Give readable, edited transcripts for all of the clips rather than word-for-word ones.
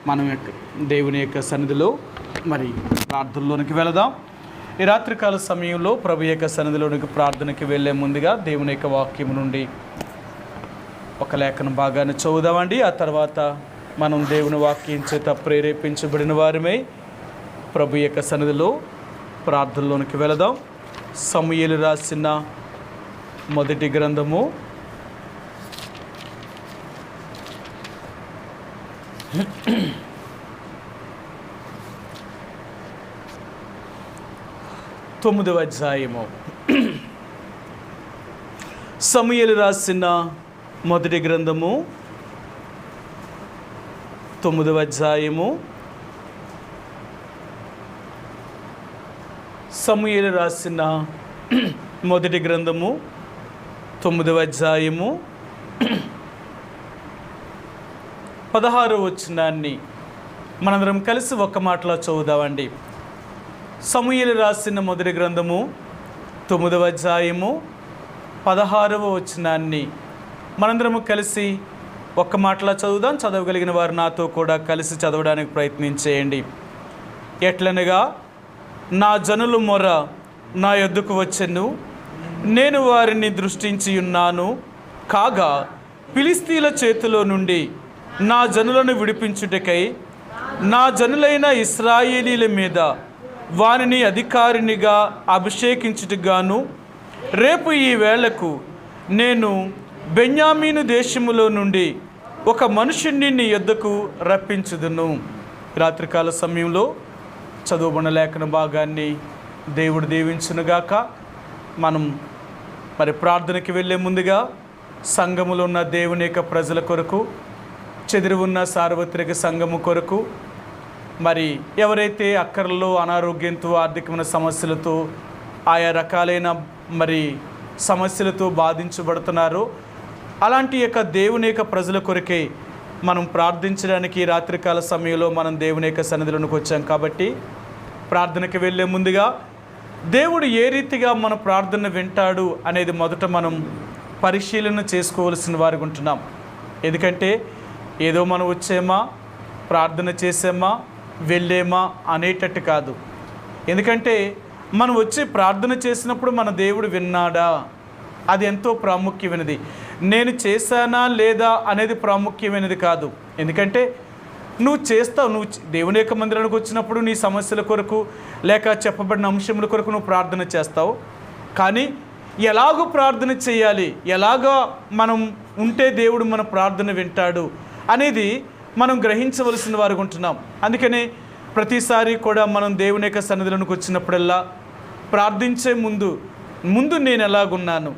మనం దేవుని యొక్క సన్నిధిలో మరి ప్రార్థనలోనికి వెళదాం. ఈ రాత్రికాల సమయంలో ప్రభు యొక్క సన్నిధిలోనికి ప్రార్థనకి వెళ్ళే ముందుగా దేవుని యొక్క వాక్యం నుండి ఒక లేఖన భాగాన్ని చదువుదామండి. ఆ తర్వాత మనం దేవుని వాక్యం చేత ప్రేరేపించబడిన వారమై ప్రభు యొక్క సన్నిధిలో ప్రార్థనలోనికి వెళదాం. సమూయేలు రాసిన మొదటి గ్రంథము 9వ అధ్యాయము. సమూయేలు రాసిన మొదటి గ్రంథము 9వ అధ్యాయము. సమూయేలు రాసిన మొదటి గ్రంథము 9వ అధ్యాయము 16వ వచనాన్ని మనందరం కలిసి ఒక్క మాటలో చదువుదామండి. సమూయేలు రాసిన మొదటి గ్రంథము 9వ అధ్యాయము 16వ వచనాన్ని మనందరము కలిసి ఒక్క మాటలో చదువుదాం. చదవగలిగిన వారు నాతో కూడా కలిసి చదవడానికి ప్రయత్నించేయండి. ఎట్లనగా, నా జనులు మొర నా యొద్దకు వచ్చెను, నేను వారిని దృష్టించి ఉన్నాను. కాగా ఫిలిష్తీయుల చేతిలో నుండి నా జనులను విడిపించుటకై నా జనులైన ఇశ్రాయేలీల మీద వారిని అధికారినిగా అభిషేకించుటగాను రేపు ఈ వేళకు నేను బెన్యామీను దేశములో నుండి ఒక మనుషుణ్ణి నీ యొద్దకు రప్పించుదును. రాత్రికాల సమయంలో చదువుబడిన లేఖన భాగాన్ని దేవుడు దీవించునుగాక. మనం మరి ప్రార్థనకి వెళ్ళే ముందుగా సంఘములో ఉన్న దేవుని యొక్క ప్రజల కొరకు, చెదిరి ఉన్న సార్వత్రిక సంఘము కొరకు, మరి ఎవరైతే అక్కర్లో అనారోగ్యంతో, ఆర్థికమైన సమస్యలతో, ఆయా రకాలైన మరి సమస్యలతో బాధించబడుతున్నారో అలాంటి యొక్క దేవుని యొక్క ప్రజల కొరకే మనం ప్రార్థించడానికి రాత్రికాల సమయంలో మనం దేవుని యొక్క సన్నిధిలోనికి వచ్చాం. కాబట్టి ప్రార్థనకి వెళ్ళే ముందుగా దేవుడు ఏ రీతిగా మన ప్రార్థన వింటాడు అనేది మొదట మనం పరిశీలన చేసుకోవాల్సిన వారికి ఉంటున్నాం. ఎందుకంటే ఏదో మనం వచ్చేమా, ప్రార్థన చేసామా, వెళ్ళేమా అనేటట్టు కాదు. ఎందుకంటే మనం వచ్చి ప్రార్థన చేసినప్పుడు మన దేవుడు విన్నాడా, అది ఎంతో ప్రాముఖ్యమైనది. నేను చేశానా లేదా అనేది ప్రాముఖ్యమైనది కాదు. ఎందుకంటే నువ్వు చేస్తావు, నువ్వు దేవుని యొక్క మందిరానికి వచ్చినప్పుడు నీ సమస్యల కొరకు లేక చెప్పబడిన అంశముల కొరకు నువ్వు ప్రార్థన చేస్తావు. కానీ ఎలాగో ప్రార్థన చేయాలి, ఎలాగో మనం ఉంటే దేవుడు మన ప్రార్థన వింటాడు అనేది మనం గ్రహించవలసిన వారు ఉంటున్నాం. అందుకనే ప్రతిసారి కూడా మనం దేవుని యొక్క సన్నిధిలోనికి వచ్చినప్పుడల్లా ప్రార్థించే ముందు నేను ఎలాగున్నాను,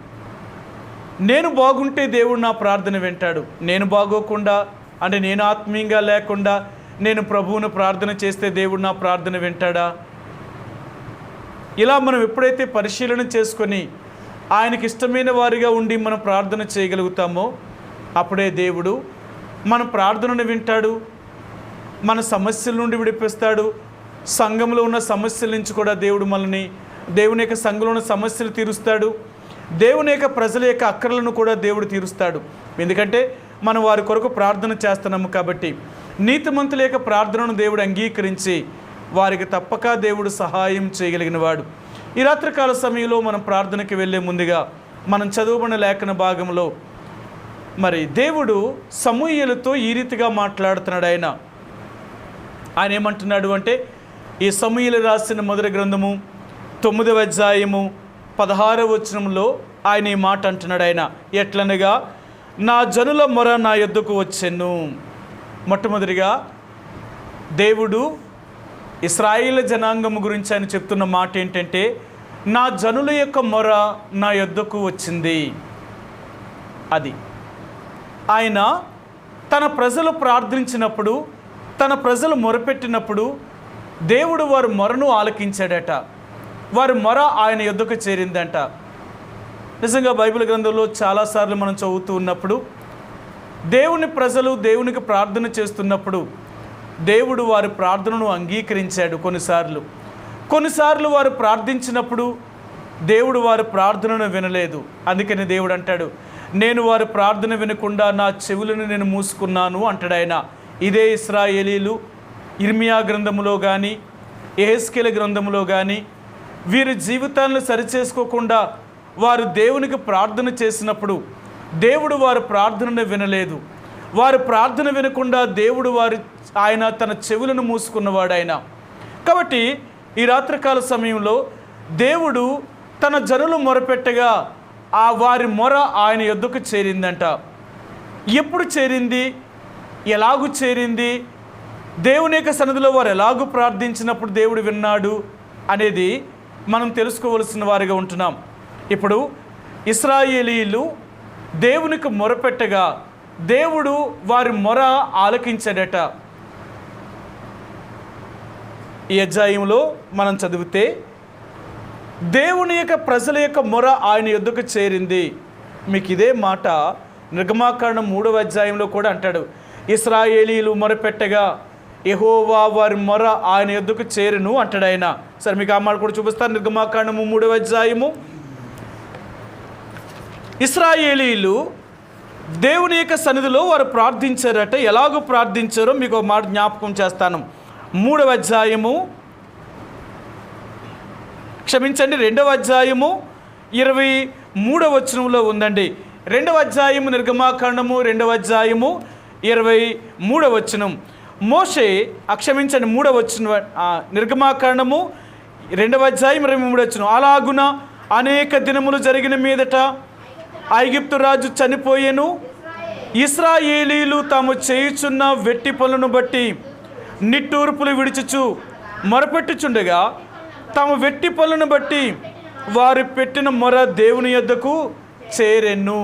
నేను బాగుంటే దేవుడు నా ప్రార్థన వింటాడు, నేను బాగోకుండా అంటే నేను ఆత్మీయంగా లేకుండా నేను ప్రభువును ప్రార్థన చేస్తే దేవుడు నా ప్రార్థన వింటాడా? ఇలా మనం ఎప్పుడైతే పరిశీలన చేసుకొని ఆయనకి ఇష్టమైన వారిగా ఉండి మనం ప్రార్థన చేయగలుగుతామో అప్పుడే దేవుడు మన ప్రార్థనను వింటాడు, మన సమస్యల నుండి విడిపిస్తాడు. సంఘంలో ఉన్న సమస్యల నుంచి కూడా దేవుడు మనల్ని, దేవుని యొక్క సంఘంలో ఉన్న సమస్యలు తీరుస్తాడు. దేవుని యొక్క ప్రజల యొక్క అక్కర్లను కూడా దేవుడు తీరుస్తాడు. ఎందుకంటే మనం వారి కొరకు ప్రార్థన చేస్తున్నాము. కాబట్టి నీతిమంతుల యొక్క ప్రార్థనను దేవుడు అంగీకరించి వారికి తప్పక దేవుడు సహాయం చేయగలిగిన వాడు. ఈ రాత్రికాల సమయంలో మనం ప్రార్థనకి వెళ్ళే ముందుగా మనం చదువుబడిన లేఖన భాగంలో మరి దేవుడు సమూయేలుతో ఈ రీతిగా మాట్లాడుతున్నాడు. ఆయన ఏమంటున్నాడు అంటే, ఈ సమూయేలు రాసిన మొదటి గ్రంథము 9వ అధ్యాయము 16వ వచనంలో ఆయన ఈ మాట అంటున్నాడు. ఆయన ఎట్లనగా, నా జనుల మొర నా యొద్దకు వచ్చెను. మొట్టమొదటిగా దేవుడు ఇశ్రాయేలు జనాంగము గురించి ఆయన చెప్తున్న మాట ఏంటంటే, నా జనుల యొక్క మొర నా యొద్దకు వచ్చింది. అది ఆయన తన ప్రజలు ప్రార్థించినప్పుడు, తన ప్రజలు మొరపెట్టినప్పుడు దేవుడు వారి మొరను ఆలకించాడట. వారి మొర ఆయన యొద్దకు చేరిందంట. నిజంగా బైబిల్ గ్రంథంలో చాలాసార్లు మనం చదువుతూ ఉన్నప్పుడు దేవుని ప్రజలు దేవునికి ప్రార్థన చేస్తున్నప్పుడు దేవుడు వారి ప్రార్థనను అంగీకరించాడు. కొన్నిసార్లు వారు ప్రార్థించినప్పుడు దేవుడు వారి ప్రార్థనను వినలేదు. అందుకని దేవుడు అంటాడు, నేను వారి ప్రార్థన వినకుండా నా చెవులను నేను మూసుకున్నాను అంటాడు ఆయన. ఇదే ఇశ్రాయేలీలు ఇర్మియా గ్రంథములో కానీ యెహెజ్కేలు గ్రంథములో కానీ వీరి జీవితాలను సరిచేసుకోకుండా వారు దేవునికి ప్రార్థన చేసినప్పుడు దేవుడు వారి ప్రార్థనను వినలేదు. వారి ప్రార్థన వినకుండా దేవుడు ఆయన తన చెవులను మూసుకున్నవాడు ఆయన. కాబట్టి ఈ రాత్రికాల సమయంలో దేవుడు తన జనులు మొరపెట్టగా వారి మొర ఆయన యొద్దకు చేరిందంట. ఎప్పుడు చేరింది, ఎలాగూ చేరింది, దేవుని యొక్క సన్నిధిలో వారు ఎలాగూ ప్రార్థించినప్పుడు దేవుడు విన్నాడు అనేది మనం తెలుసుకోవలసిన వారిగా ఉంటున్నాం. ఇప్పుడు ఇశ్రాయేలీలు దేవునికి మొరపెట్టగా దేవుడు వారి మొర ఆలకించాడట. ఈ అధ్యాయంలో మనం చదివితే దేవుని యొక్క ప్రజల యొక్క మొర ఆయన యొద్దకు చేరింది. మీకు ఇదే మాట నిర్గమాకాండం 3వ అధ్యాయంలో కూడా అంటాడు. ఇశ్రాయేలీలు మొరపెట్టగా యెహోవా వారి మొర ఆయన యొద్దకు చేరును అంటాడు ఆయన. సరే, మీకు ఆ మాట కూడా చూపిస్తాను. నిర్గమాకాండము 3వ అధ్యాయము. ఇశ్రాయేలీలు దేవుని యొక్క సన్నిధిలో వారు ప్రార్థించారట. ఎలాగో ప్రార్థించారో మీకు ఒక మాట జ్ఞాపకం చేస్తాను. 3వ అధ్యాయము, క్షమించండి, 2వ అధ్యాయము 23వ వచనంలో ఉందండి. 2వ అధ్యాయము నిర్గమాకాండము 2వ అధ్యాయము 23వ వచనం. మోషే, క్షమించండి, 3వ వచనం, నిర్గమాకాండము 2వ అధ్యాయం 23వ వచనం. అలాగున అనేక దినములు జరిగిన మీదట ఐగుప్తు రాజు చనిపోయెను. ఇశ్రాయేలీలు తాము చేయుచున్న వెట్టి పనులను బట్టి నిట్టూర్పులు విడిచుచు మొరపెట్టుచుండగా తమ వెట్టి పనులను బట్టి వారు పెట్టిన మొర దేవుని యొద్దకు చేరెను.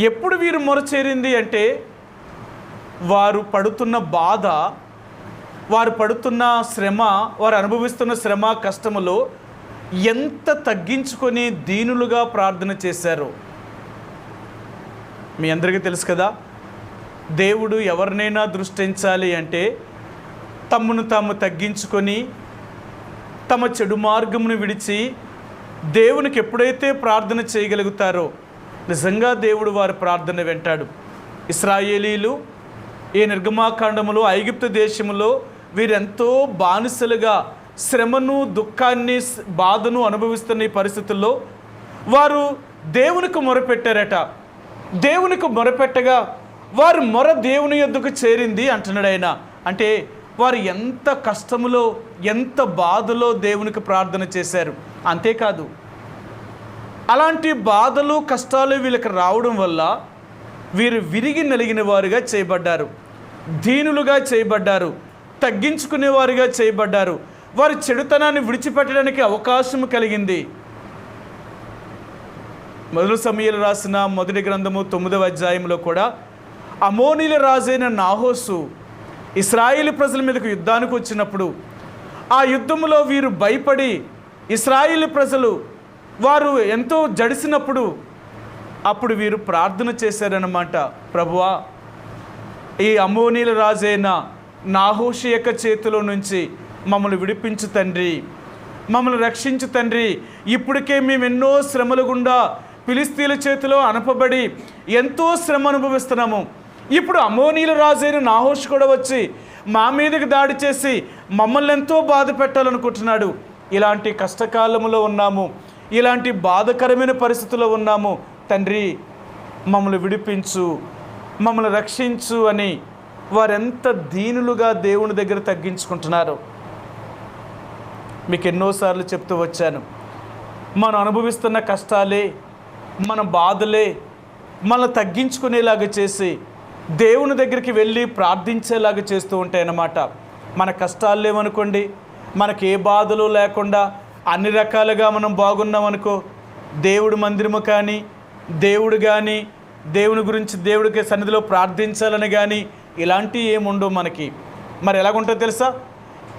ఎప్పుడు వీరు మొర చేరింది అంటే వారు పడుతున్న బాధ, వారు పడుతున్న శ్రమ, వారు అనుభవిస్తున్న శ్రమ కష్టములో ఎంత తగ్గించుకొని దీనులుగా ప్రార్థన చేశారు. మీ అందరికీ తెలుసు కదా, దేవుడు ఎవరినైనా దృష్టించాలి అంటే తమను తాము తగ్గించుకొని తమ చెడు మార్గమును విడిచి దేవునికి ఎప్పుడైతే ప్రార్థన చేయగలుగుతారో నిజంగా దేవుడు వారి ప్రార్థన వింటాడు. ఇశ్రాయేలీలు ఈ నిర్గమాకాండములో ఐగుప్తు దేశములో వీరెంతో బానిసలుగా శ్రమను, దుఃఖాన్ని, బాధను అనుభవిస్తున్న ఈ పరిస్థితుల్లో వారు దేవునికి మొరపెట్టారట. దేవునికి మొరపెట్టగా వారి మొర దేవుని యొద్దకు చేరింది అంటున్నాడు ఆయన. అంటే వారు ఎంత కష్టములో, ఎంత బాధలో దేవునికి ప్రార్థన చేశారు. అంతేకాదు, అలాంటి బాధలు, కష్టాలు వీళ్ళకి రావడం వల్ల వీరు విరిగి నలిగిన వారుగా చేయబడ్డారు, దీనులుగా చేయబడ్డారు, తగ్గించుకునేవారుగా చేయబడ్డారు. వారి చెడుతనాన్ని విడిచిపెట్టడానికి అవకాశం కలిగింది. మొదటి సమూయేలు రాసిన మొదటి గ్రంథము 9వ అధ్యాయంలో కూడా అమోనీల రాజైన నాహోసు ఇశ్రాయేలు ప్రజల మీదకు యుద్ధానికి వచ్చినప్పుడు ఆ యుద్ధంలో వీరు భయపడి ఇశ్రాయేలు ప్రజలు వారు ఎంతో జడిసినప్పుడు అప్పుడు వీరు ప్రార్థన చేశారన్నమాట. ప్రభువా, ఈ అమోనీల రాజైన నాహోషు యొక్క చేతిలో నుంచి మమ్మల్ని విడిపించు తండ్రి, మమ్మల్ని రక్షించు తండ్రి. ఇప్పటికే మేము ఎన్నో శ్రమల గుండా ఫిలిస్తీన్ల చేతిలో అనపబడి ఎంతో శ్రమ అనుభవిస్తున్నాము. ఇప్పుడు అమోనీల రాజైన నాహోషు కూడా వచ్చి మా మీదకి దాడి చేసి మమ్మల్ని ఎంతో బాధ పెట్టాలనుకుంటున్నాడు. ఇలాంటి కష్టకాలంలో ఉన్నాము, ఇలాంటి బాధకరమైన పరిస్థితుల్లో ఉన్నాము. తండ్రి, మమ్మల్ని విడిపించు, మమ్మల్ని రక్షించు అని వారెంత దీనులుగా దేవుని దగ్గర తగ్గించుకుంటున్నారు. మీకు ఎన్నోసార్లు చెప్తూ వచ్చాను, మనం అనుభవిస్తున్న కష్టాలే, మన బాధలే మనల్ని తగ్గించుకునేలాగా చేసి దేవుని దగ్గరికి వెళ్ళి ప్రార్థించేలాగా చేస్తూ ఉంటాయన్నమాట. మన కష్టాలు లేవనుకోండి, మనకి ఏ బాధలు లేకుండా అన్ని రకాలుగా మనం బాగున్నామనుకో, దేవుడి మందిరము కానీ, దేవుడు కానీ, దేవుని గురించి దేవుడికి సన్నిధిలో ప్రార్థించాలని కానీ ఇలాంటివి ఏముండవు మనకి. మరి ఎలాగుంటుందో తెలుసా?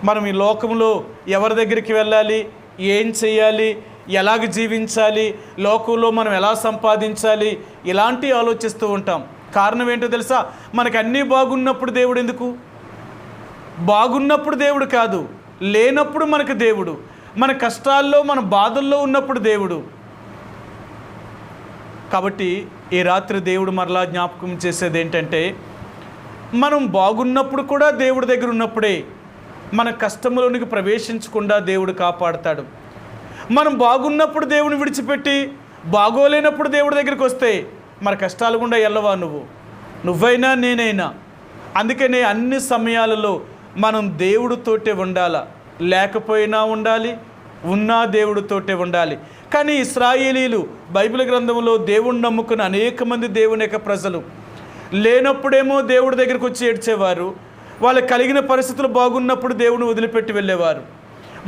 మనం ఈ లోకంలో ఎవరి దగ్గరికి వెళ్ళాలి, ఏం చేయాలి, ఎలాగ జీవించాలి, లోకంలో మనం ఎలా సంపాదించాలి, ఇలాంటివి ఆలోచిస్తూ ఉంటాం. కారణం ఏంటో తెలుసా? మనకు అన్నీ బాగున్నప్పుడు దేవుడు ఎందుకు? బాగున్నప్పుడు దేవుడు కాదు, లేనప్పుడు మనకు దేవుడు, మన కష్టాల్లో, మన బాధల్లో ఉన్నప్పుడు దేవుడు. కాబట్టి ఈ రాత్రి దేవుడు మరలా జ్ఞాపకం చేసేది ఏంటంటే, మనం బాగున్నప్పుడు కూడా దేవుడి దగ్గర ఉన్నప్పుడే మన కష్టంలోనికి ప్రవేశించకుండా దేవుడు కాపాడుతాడు. మనం బాగున్నప్పుడు దేవుని విడిచిపెట్టి బాగోలేనప్పుడు దేవుడి దగ్గరికి వస్తే మన కష్టాలు గుండా వెళ్ళవా నువ్వైనా నేనైనా? అందుకనే అన్ని సమయాలలో మనం దేవుడితోటే ఉండాలా, లేకపోయినా ఉండాలి, ఉన్నా దేవుడితోటే ఉండాలి. కానీ ఇశ్రాయేలీలు బైబిల్ గ్రంథంలో దేవుణ్ణి నమ్ముకున్న అనేక మంది దేవుని యొక్క ప్రజలు లేనప్పుడేమో దేవుడి దగ్గరికి వచ్చి ఏడ్చేవారు, వాళ్ళకి కలిగిన పరిస్థితులు బాగున్నప్పుడు దేవుని వదిలిపెట్టి వెళ్ళేవారు,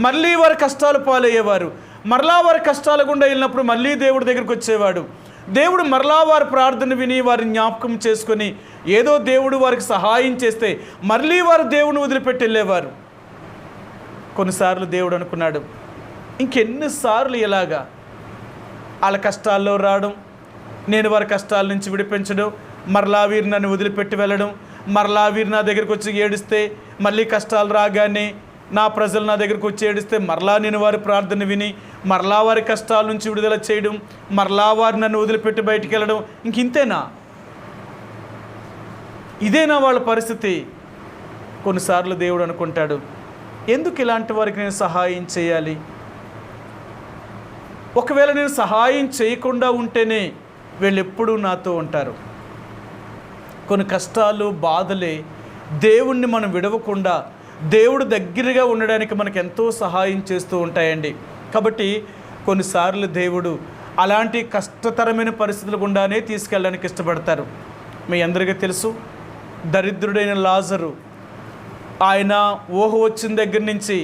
మళ్ళీ వారి కష్టాలు పాలయ్యేవారు, మరలా వారి కష్టాల గుండా వెళ్ళినప్పుడు మళ్ళీ దేవుడి దగ్గరికి వచ్చేవాడు. దేవుడు మరలా వారి ప్రార్థన విని వారిని జ్ఞాపకం చేసుకొని ఏదో దేవుడు వారికి సహాయం చేస్తే మళ్ళీ వారు దేవుని వదిలిపెట్టి వెళ్ళేవారు. కొన్నిసార్లు దేవుడు అనుకున్నాడు, ఇంకెన్నిసార్లు ఇలాగా వాళ్ళ కష్టాల్లో రావడం, నేను వారి కష్టాల నుంచి విడిపించడం, మరలా వీరు నన్ను వదిలిపెట్టి వెళ్ళడం, మరలా వీరు నా దగ్గరికి వచ్చి ఏడిస్తే మళ్ళీ కష్టాలు రాగానే నా ప్రజలు నా దగ్గరికి వచ్చి ఏడిస్తే మరలా నేను వారి ప్రార్థన విని మరలా వారి కష్టాల నుంచి విడుదల చేయడం, మరలా వారు నన్ను వదిలిపెట్టి బయటికి వెళ్ళడం, ఇంతేనా? ఇదేనా వాళ్ళ పరిస్థితి? కొన్నిసార్లు దేవుడు అనుకుంటాడు, ఎందుకు ఇలాంటి వారికి నేను సహాయం చేయాలి? ఒకవేళ నేను సహాయం చేయకుండా ఉంటేనే వీళ్ళు ఎప్పుడూ నాతో ఉంటారు. కొన్ని కష్టాలు బాధలే దేవుణ్ణి మనం విడవకుండా దేవుడు దగ్గరగా ఉండడానికి మనకు ఎంతో సహాయం చేస్తూ ఉంటాయండి. కాబట్టి కొన్నిసార్లు దేవుడు అలాంటి కష్టతరమైన పరిస్థితుల గుండానే తీసుకెళ్ళడానికి ఇష్టపడతారు. మీ అందరికీ తెలుసు, దరిద్రుడైన లాజరు ఆయన ఊహ వచ్చిన దగ్గర నుంచి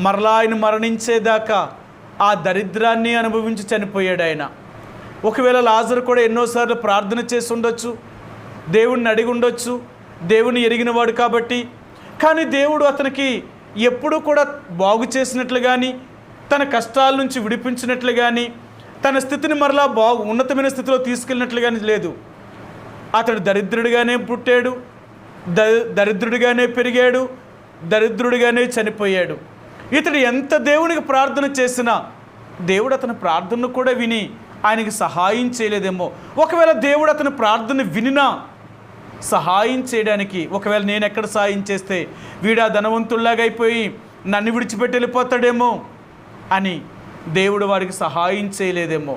మరలా ఆయన మరణించేదాకా ఆ దరిద్రాన్ని అనుభవించి చనిపోయాడు ఆయన. ఒకవేళ లాజరు కూడా ఎన్నోసార్లు ప్రార్థన చేసి ఉండొచ్చు, దేవుణ్ణి అడిగి ఉండొచ్చు, దేవుని ఎరిగినవాడు కాబట్టి. కానీ దేవుడు అతనికి ఎప్పుడూ కూడా బాగు చేసినట్లు కానీ, తన కష్టాల నుంచి విడిపించినట్లు కానీ, తన స్థితిని మరలా ఉన్నతమైన స్థితిలో తీసుకెళ్ళినట్లు కానీ లేదు. అతడు దరిద్రుడిగానే పుట్టాడు, దరిద్రుడిగానే పెరిగాడు, దరిద్రుడిగానే చనిపోయాడు. ఇతడు ఎంత దేవునికి ప్రార్థన చేసినా దేవుడు అతని ప్రార్థనను కూడా విని ఆయనకి సహాయం చేయలేదేమో. ఒకవేళ దేవుడు అతని ప్రార్థన వినినా సహాయం చేయడానికి, ఒకవేళ నేను ఎక్కడ సహాయం చేస్తే వీడా ధనవంతుల్లాగా అయిపోయి నన్ను విడిచిపెట్టి వెళ్ళిపోతాడేమో అని దేవుడు వారికి సహాయం చేయలేదేమో.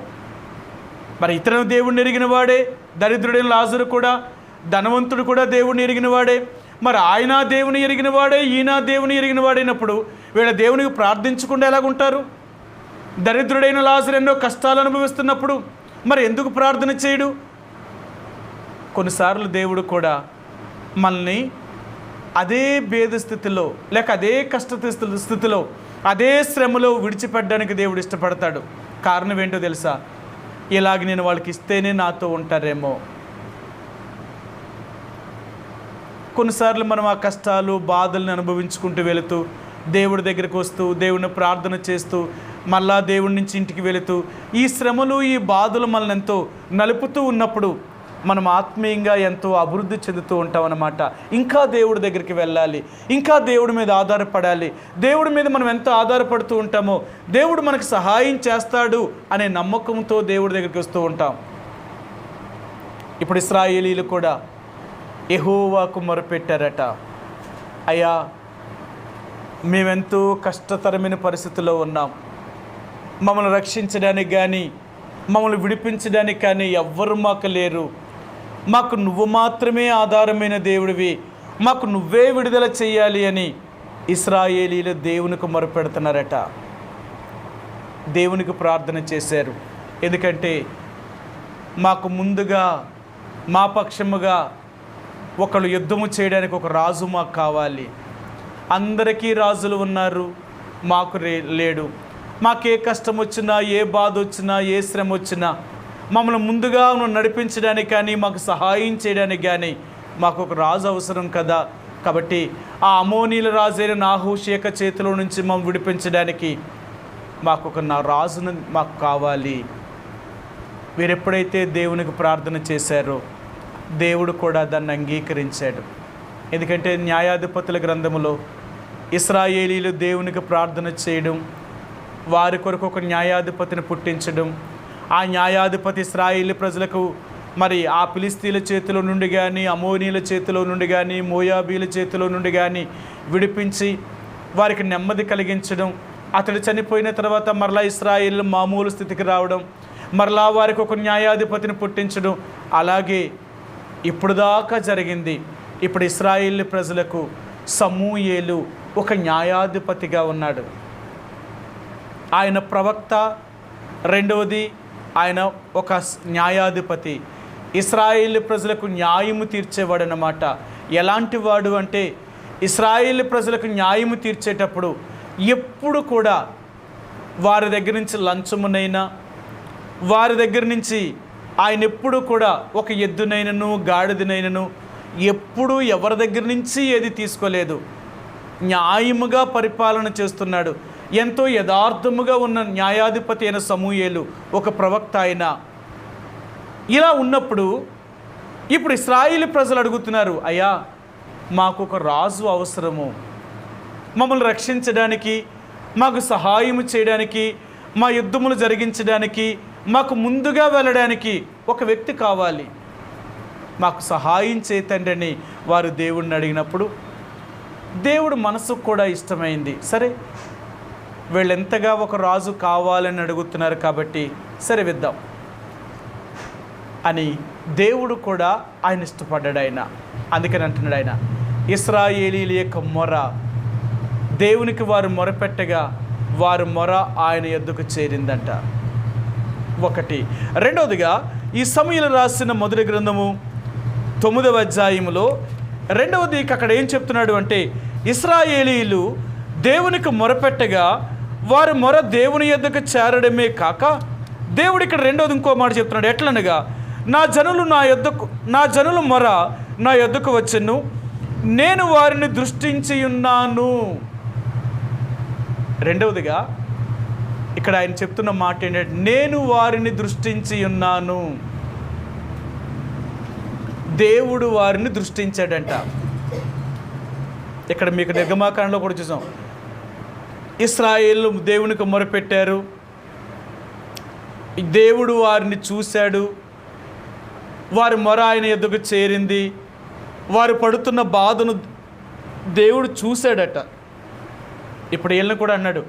మరి ఇతను దేవుడిని ఎరిగిన వాడే, దరిద్రుడైన లాజరు కూడా, ధనవంతుడు కూడా దేవుడిని ఎరిగిన వాడే. మరి ఆయన దేవుని ఎరిగిన వాడే, ఈయన దేవుని ఎరిగిన వాడైనప్పుడు వీళ్ళ దేవునికి ప్రార్థించకుండా ఎలాగుంటారు? దరిద్రుడైన లాజరు ఎన్నో కష్టాలు అనుభవిస్తున్నప్పుడు మరి ఎందుకు ప్రార్థన చేయడు? కొన్నిసార్లు దేవుడు కూడా మనల్ని అదే భేద స్థితిలో లేక అదే కష్ట స్థితిలో అదే శ్రమలో విడిచిపెట్టడానికి దేవుడు ఇష్టపడతాడు. కారణం ఏంటో తెలుసా? ఇలాగ నేను వాళ్ళకి ఇస్తేనే నాతో ఉంటారేమో. కొన్నిసార్లు మనం ఆ కష్టాలు బాధల్ని అనుభవించుకుంటూ వెళుతూ దేవుడి దగ్గరికి వస్తూ దేవుని ప్రార్థన చేస్తూ మళ్ళా దేవుడి నుంచి ఇంటికి వెళుతూ ఈ శ్రమలు ఈ బాధలు మనల్ని ఎంతో నలుపుతూ ఉన్నప్పుడు మనం ఆత్మీయంగా ఎంతో అభివృద్ధి చెందుతూ ఉంటాం అన్నమాట. ఇంకా దేవుడి దగ్గరికి వెళ్ళాలి, ఇంకా దేవుడి మీద ఆధారపడాలి. దేవుడి మీద మనం ఎంత ఆధారపడుతూ ఉంటామో దేవుడు మనకు సహాయం చేస్తాడు అనే నమ్మకంతో దేవుడి దగ్గరికి వస్తూ ఉంటాం. ఇప్పుడు ఇశ్రాయేలీలు కూడా యెహోవాకు మొరపెట్టారట, అయ్యా మేమెంతో కష్టతరమైన పరిస్థితుల్లో ఉన్నాం, మమ్మల్ని రక్షించడానికి కానీ మమ్మల్ని విడిపించడానికి కానీ ఎవ్వరు మాకు లేరు, మాకు నువ్వు మాత్రమే ఆధారమైన దేవుడివి, మాకు నువ్వే విడుదల చెయ్యాలి అని ఇశ్రాయేలీలు దేవునికి మొరపెడుతున్నారట. దేవునికి ప్రార్థన చేశారు. ఎందుకంటే మాకు ముందుగా మా పక్షముగా ఒకళ్ళు యుద్ధము చేయడానికి ఒక రాజు మాకు కావాలి. అందరికీ రాజులు ఉన్నారు, మాకు లేడు. మాకే కష్టం వచ్చినా, ఏ బాధ వచ్చినా, ఏ శ్రమ వచ్చినా మమ్మల్ని ముందుగా నడిపించడానికి కానీ మాకు సహాయం చేయడానికి కానీ మాకు ఒక రాజు అవసరం కదా. కాబట్టి ఆ అమోనీల రాజైన నాహూషేక చేతిలో నుంచి మమ్మల్ని విడిపించడానికి మాకు ఒక రాజును మాకు కావాలి. వీరెప్పుడైతే దేవునికి ప్రార్థన చేశారో దేవుడు కూడా దాన్ని అంగీకరించాడు. ఎందుకంటే న్యాయాధిపతుల గ్రంథములో ఇశ్రాయేలీలు దేవునికి ప్రార్థన చేయడం, వారి కొరకు ఒక న్యాయాధిపతిని పుట్టించడం, ఆ న్యాయాధిపతి ఇశ్రాయేలీ ప్రజలకు మరి ఆ ఫిలిస్తీన్ల చేతిలో నుండి కానీ, అమోనీల చేతిలో నుండి కానీ, మోయాబీల చేతిలో నుండి కానీ విడిపించి వారికి నెమ్మది కలిగించడం, అతడు చనిపోయిన తర్వాత మరలా ఇశ్రాయేల్ మామూలు స్థితికి రావడం, మరలా వారికి ఒక న్యాయాధిపతిని పుట్టించడం, అలాగే ఇప్పుడు దాకా జరిగింది. ఇప్పుడు ఇశ్రాయేల్ ప్రజలకు సమూయేలు ఒక న్యాయాధిపతిగా ఉన్నాడు. ఆయన ప్రవక్త, రెండవది ఆయన ఒక న్యాయాధిపతి. ఇశ్రాయేల్ ప్రజలకు న్యాయము తీర్చేవాడు అన్నమాట. ఎలాంటి వాడు అంటే, ఇశ్రాయేల్ ప్రజలకు న్యాయము తీర్చేటప్పుడు ఎప్పుడు కూడా వారి దగ్గర నుంచి లంచమునైనా, వారి దగ్గర నుంచి ఆయన ఎప్పుడు కూడా ఒక ఎద్దునైనను గాడిదనైనను ఎప్పుడూ ఎవరి దగ్గర నుంచి ఏది తీసుకోలేదు. న్యాయముగా పరిపాలన చేస్తున్నాడు. ఎంతో యథార్థముగా ఉన్న న్యాయాధిపతి అయిన సమూయేలు ఒక ప్రవక్త అయిన. ఇలా ఉన్నప్పుడు ఇప్పుడు ఇశ్రాయేలు ప్రజలు అడుగుతున్నారు, అయ్యా మాకు ఒక రాజు అవసరము, మమ్మల్ని రక్షించడానికి, మాకు సహాయం చేయడానికి, మా యుద్ధములు జరిగించడానికి, మాకు ముందుగా వెళ్ళడానికి ఒక వ్యక్తి కావాలి, మాకు సహాయం చేయతండి వారు దేవుడిని అడిగినప్పుడు దేవుడు మనసుకు కూడా ఇష్టమైంది. సరే, వీళ్ళెంతగా ఒక రాజు కావాలని అడుగుతున్నారు కాబట్టి సరే విద్దాం అని దేవుడు కూడా ఆయన ఇష్టపడ్డాడు. ఆయన అందుకని అంటున్నాడు, ఆయన ఇశ్రాయేలీల యొక్క మొర దేవునికి వారు మొరపెట్టగా వారి మొర ఆయన యొద్దకు చేరిందంట. ఒకటి. రెండవదిగా ఈ సమూయేలు రాసిన మొదటి గ్రంథము 9వ అధ్యాయములో రెండవది అక్కడ ఏం చెప్తున్నాడు అంటే, ఇశ్రాయేలీలు దేవునికి మొరపెట్టగా వారి మొర దేవుని యొద్దకు చేరడమే కాక, దేవుడు ఇక్కడ రెండవది ఇంకో మాట చెప్తున్నాడు. ఎట్లనగా, నా జనుల మొర నా యొద్దకు వచ్చెను, నేను వారిని దృష్టించి ఉన్నాను. రెండవదిగా ఇక్కడ ఆయన చెప్తున్న మాట ఏంటంటే, నేను వారిని దృష్టించి ఉన్నాను. దేవుడు వారిని దృష్టించాడంట. ఇక్కడ మీకు నిర్గమాకాండలో కూడా చూసాం, ఇశ్రాయేలు దేవునికి మొరపెట్టారు, దేవుడు వారిని చూశాడు, వారి మొర ఆయన ఎదుగు చేరింది, వారు పడుతున్న బాధను దేవుడు చూశాడట. ఇప్పుడు వీళ్ళని కూడా అన్నాడు,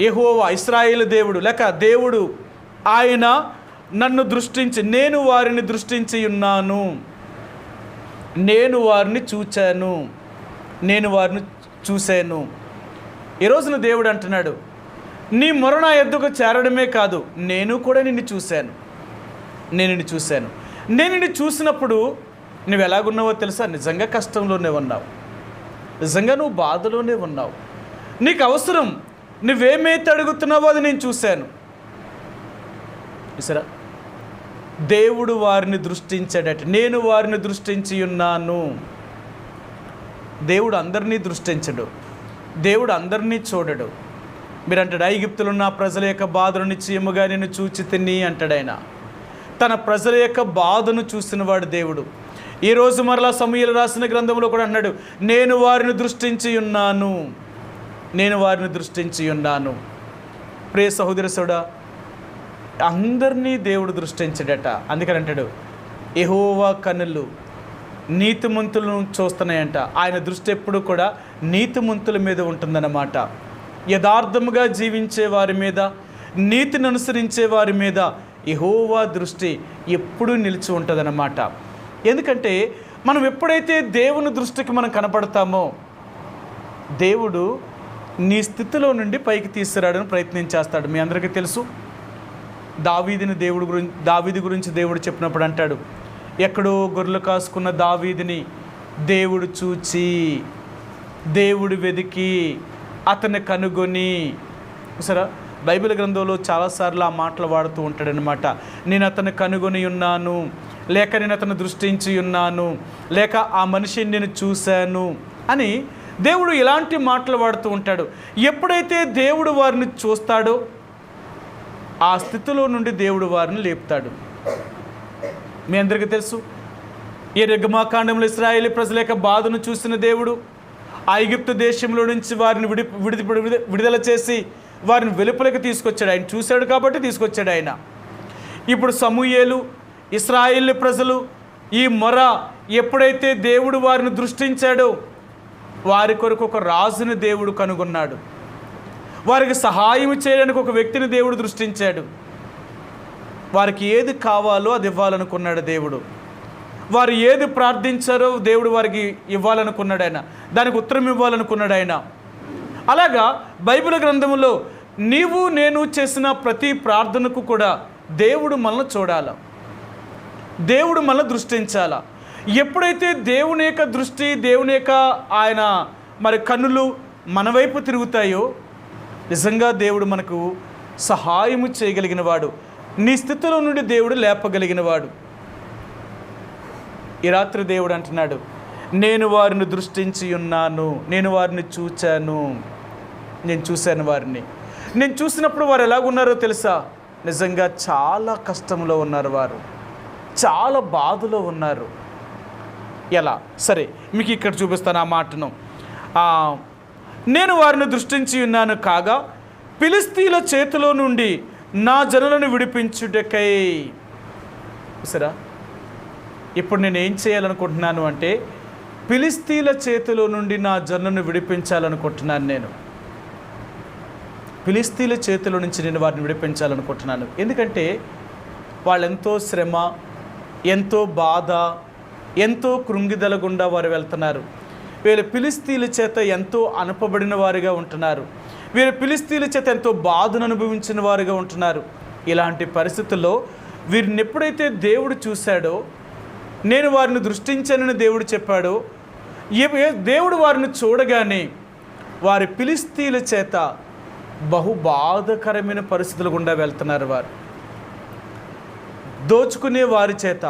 యెహోవా ఇశ్రాయేలు దేవుడు లేక దేవుడు ఆయన నన్ను దృష్టించి, నేను వారిని దృష్టించి ఉన్నాను, నేను వారిని చూచాను, నేను వారిని చూశాను. ఈ రోజున దేవుడు అంటున్నాడు, నీ మొర నా యొద్దకు చేరడమే కాదు, నేను కూడా నిన్ను చూశాను. నేను నిన్ను చూసినప్పుడు నువ్వు ఎలాగున్నావో తెలుసా? నిజంగా కష్టంలోనే ఉన్నావు, నిజంగా నువ్వు బాధలోనే ఉన్నావు, నీకు అవసరం, నువ్వేమైతే అడుగుతున్నావో అది నేను చూశాను. సరే, దేవుడు వారిని దృష్టించాడట. నేను వారిని దృష్టించి ఉన్నాను. దేవుడు అందరినీ దృష్టించడు, దేవుడు అందరినీ చూడడు. మీరు అంటాడు, ఐగుప్తులో ఉన్న ప్రజల యొక్క బాధను నిశ్చయముగా నేను చూచి తిని అంటాడు. ఆయన తన ప్రజల యొక్క బాధను చూసినవాడు దేవుడు. ఈరోజు మరలా సమూయేలు రాసిన గ్రంథంలో కూడా అన్నాడు, నేను వారిని దృష్టించి ఉన్నాను, నేను వారిని దృష్టించి ఉన్నాను. ప్రియ సహోదరుడా, అందరినీ దేవుడు దృష్టించాడట. అందుకని అంటాడు, యెహోవా కన్నులు నీతిమంతులను చూస్తున్నాయంట. ఆయన దృష్టి ఎప్పుడు కూడా నీతిమంతుల మీద ఉంటుందన్నమాట. యథార్థముగా జీవించే వారి మీద, నీతిని అనుసరించే వారి మీద యెహోవా దృష్టి ఎప్పుడూ నిలిచి ఉంటుందన్నమాట. ఎందుకంటే మనం ఎప్పుడైతే దేవుని దృష్టికి మనం కనపడతామో, దేవుడు నీ స్థితిలో నుండి పైకి తీసుకురావడానికి ప్రయత్నం చేస్తాడు. మీ అందరికీ తెలుసు, దావీదు గురించి దేవుడు చెప్పినప్పుడు అంటాడు, ఎక్కడో గొర్రెలు కాసుకున్న దావీదుని దేవుడు చూచి, దేవుడు వెతికి, అతన్ని కనుగొని. సరే, బైబిల్ గ్రంథంలో చాలాసార్లు ఆ మాటలు వాడుతూ ఉంటాడనమాట. నేను అతన్ని కనుగొని ఉన్నాను, లేక నేను అతను దృష్టించి ఉన్నాను, లేక ఆ మనిషిని నేను చూశాను అని దేవుడు ఇలాంటి మాటలు వాడుతూ ఉంటాడు. ఎప్పుడైతే దేవుడు వారిని చూస్తాడో ఆ స్థితిలో నుండి దేవుడు వారిని లేపుతాడు. మీ అందరికీ తెలుసు, ఈ నిర్గమాకాండంలో ఇశ్రాయేలు ప్రజల యొక్క బాధను చూసిన దేవుడు ఐగుప్తు దేశంలో నుంచి వారిని విడుదల చేసి వారిని వెలుపలకు తీసుకొచ్చాడు. ఆయన చూశాడు కాబట్టి తీసుకొచ్చాడు ఆయన. ఇప్పుడు సమూయేలు ఇశ్రాయేలు ప్రజలు ఈ మొర ఎప్పుడైతే దేవుడు వారిని దృష్టించాడో వారి కొరకు ఒక రాజుని దేవుడు కనుగొన్నాడు. వారికి సహాయం చేయడానికి ఒక వ్యక్తిని దేవుడు దృష్టించాడు. వారికి ఏది కావాలో అది ఇవ్వాలనుకున్నాడు దేవుడు. వారు ఏది ప్రార్థించారో దేవుడు వారికి ఇవ్వాలనుకున్నాడు ఆయన, దానికి ఉత్తరం ఇవ్వాలనుకున్నాడు ఆయన. అలాగా బైబిల్ గ్రంథంలో నీవు నేను చేసిన ప్రతి ప్రార్థనకు కూడా దేవుడు మనల్ని చూడాల, దేవుడు మనల్ని దృష్టించాల. ఎప్పుడైతే దేవుని యొక్క దృష్టి, దేవుని యొక్క ఆయన మరి కన్నులు మన వైపు తిరుగుతాయో నిజంగా దేవుడు మనకు సహాయము చేయగలిగిన వాడు, నీ స్థితిలో నుండి దేవుడు లేపగలిగిన వాడు. ఈ రాత్రి దేవుడు అంటున్నాడు, నేను వారిని దృష్టించి ఉన్నాను, నేను వారిని చూచాను, నేను చూశాను వారిని. నేను చూసినప్పుడు వారు ఎలాగున్నారో తెలుసా? నిజంగా చాలా కష్టంలో ఉన్నారు, వారు చాలా బాధలో ఉన్నారు. ఎలా? సరే, మీకు ఇక్కడ చూపిస్తాను ఆ మాటను. నేను వారిని దృష్టించి ఉన్నాను కాగా ఫిలిష్తీయుల చేతిలో నుండి నా జనులను విడిపించుటకై. సరే, ఇప్పుడు నేను ఏం చేయాలనుకుంటున్నాను అంటే ఫిలిష్తీయుల చేతిలో నుండి నా జనులను విడిపించాలనుకుంటున్నాను. నేను ఫిలిష్తీయుల చేతిలో నుంచి నేను వారిని విడిపించాలనుకుంటున్నాను. ఎందుకంటే వాళ్ళెంతో శ్రమ, ఎంతో బాధ, ఎంతో కృంగిదల గుండా వారు వెళ్తున్నారు. వీళ్ళు ఫిలిష్తీయుల చేత ఎంతో అనపబడిన వారుగా ఉంటున్నారు. వీరు ఫిలిష్తీయుల చేత ఎంతో బాధను అనుభవించిన వారుగా ఉంటున్నారు. ఇలాంటి పరిస్థితుల్లో వీరిని ఎప్పుడైతే దేవుడు చూశాడో, నేను వారిని దృష్టించానని దేవుడు చెప్పాడో, దేవుడు వారిని చూడగానే వారి ఫిలిష్తీయుల చేత బహు బాధకరమైన పరిస్థితులు గుండా వెళ్తున్నారు. వారు దోచుకునే వారి చేత,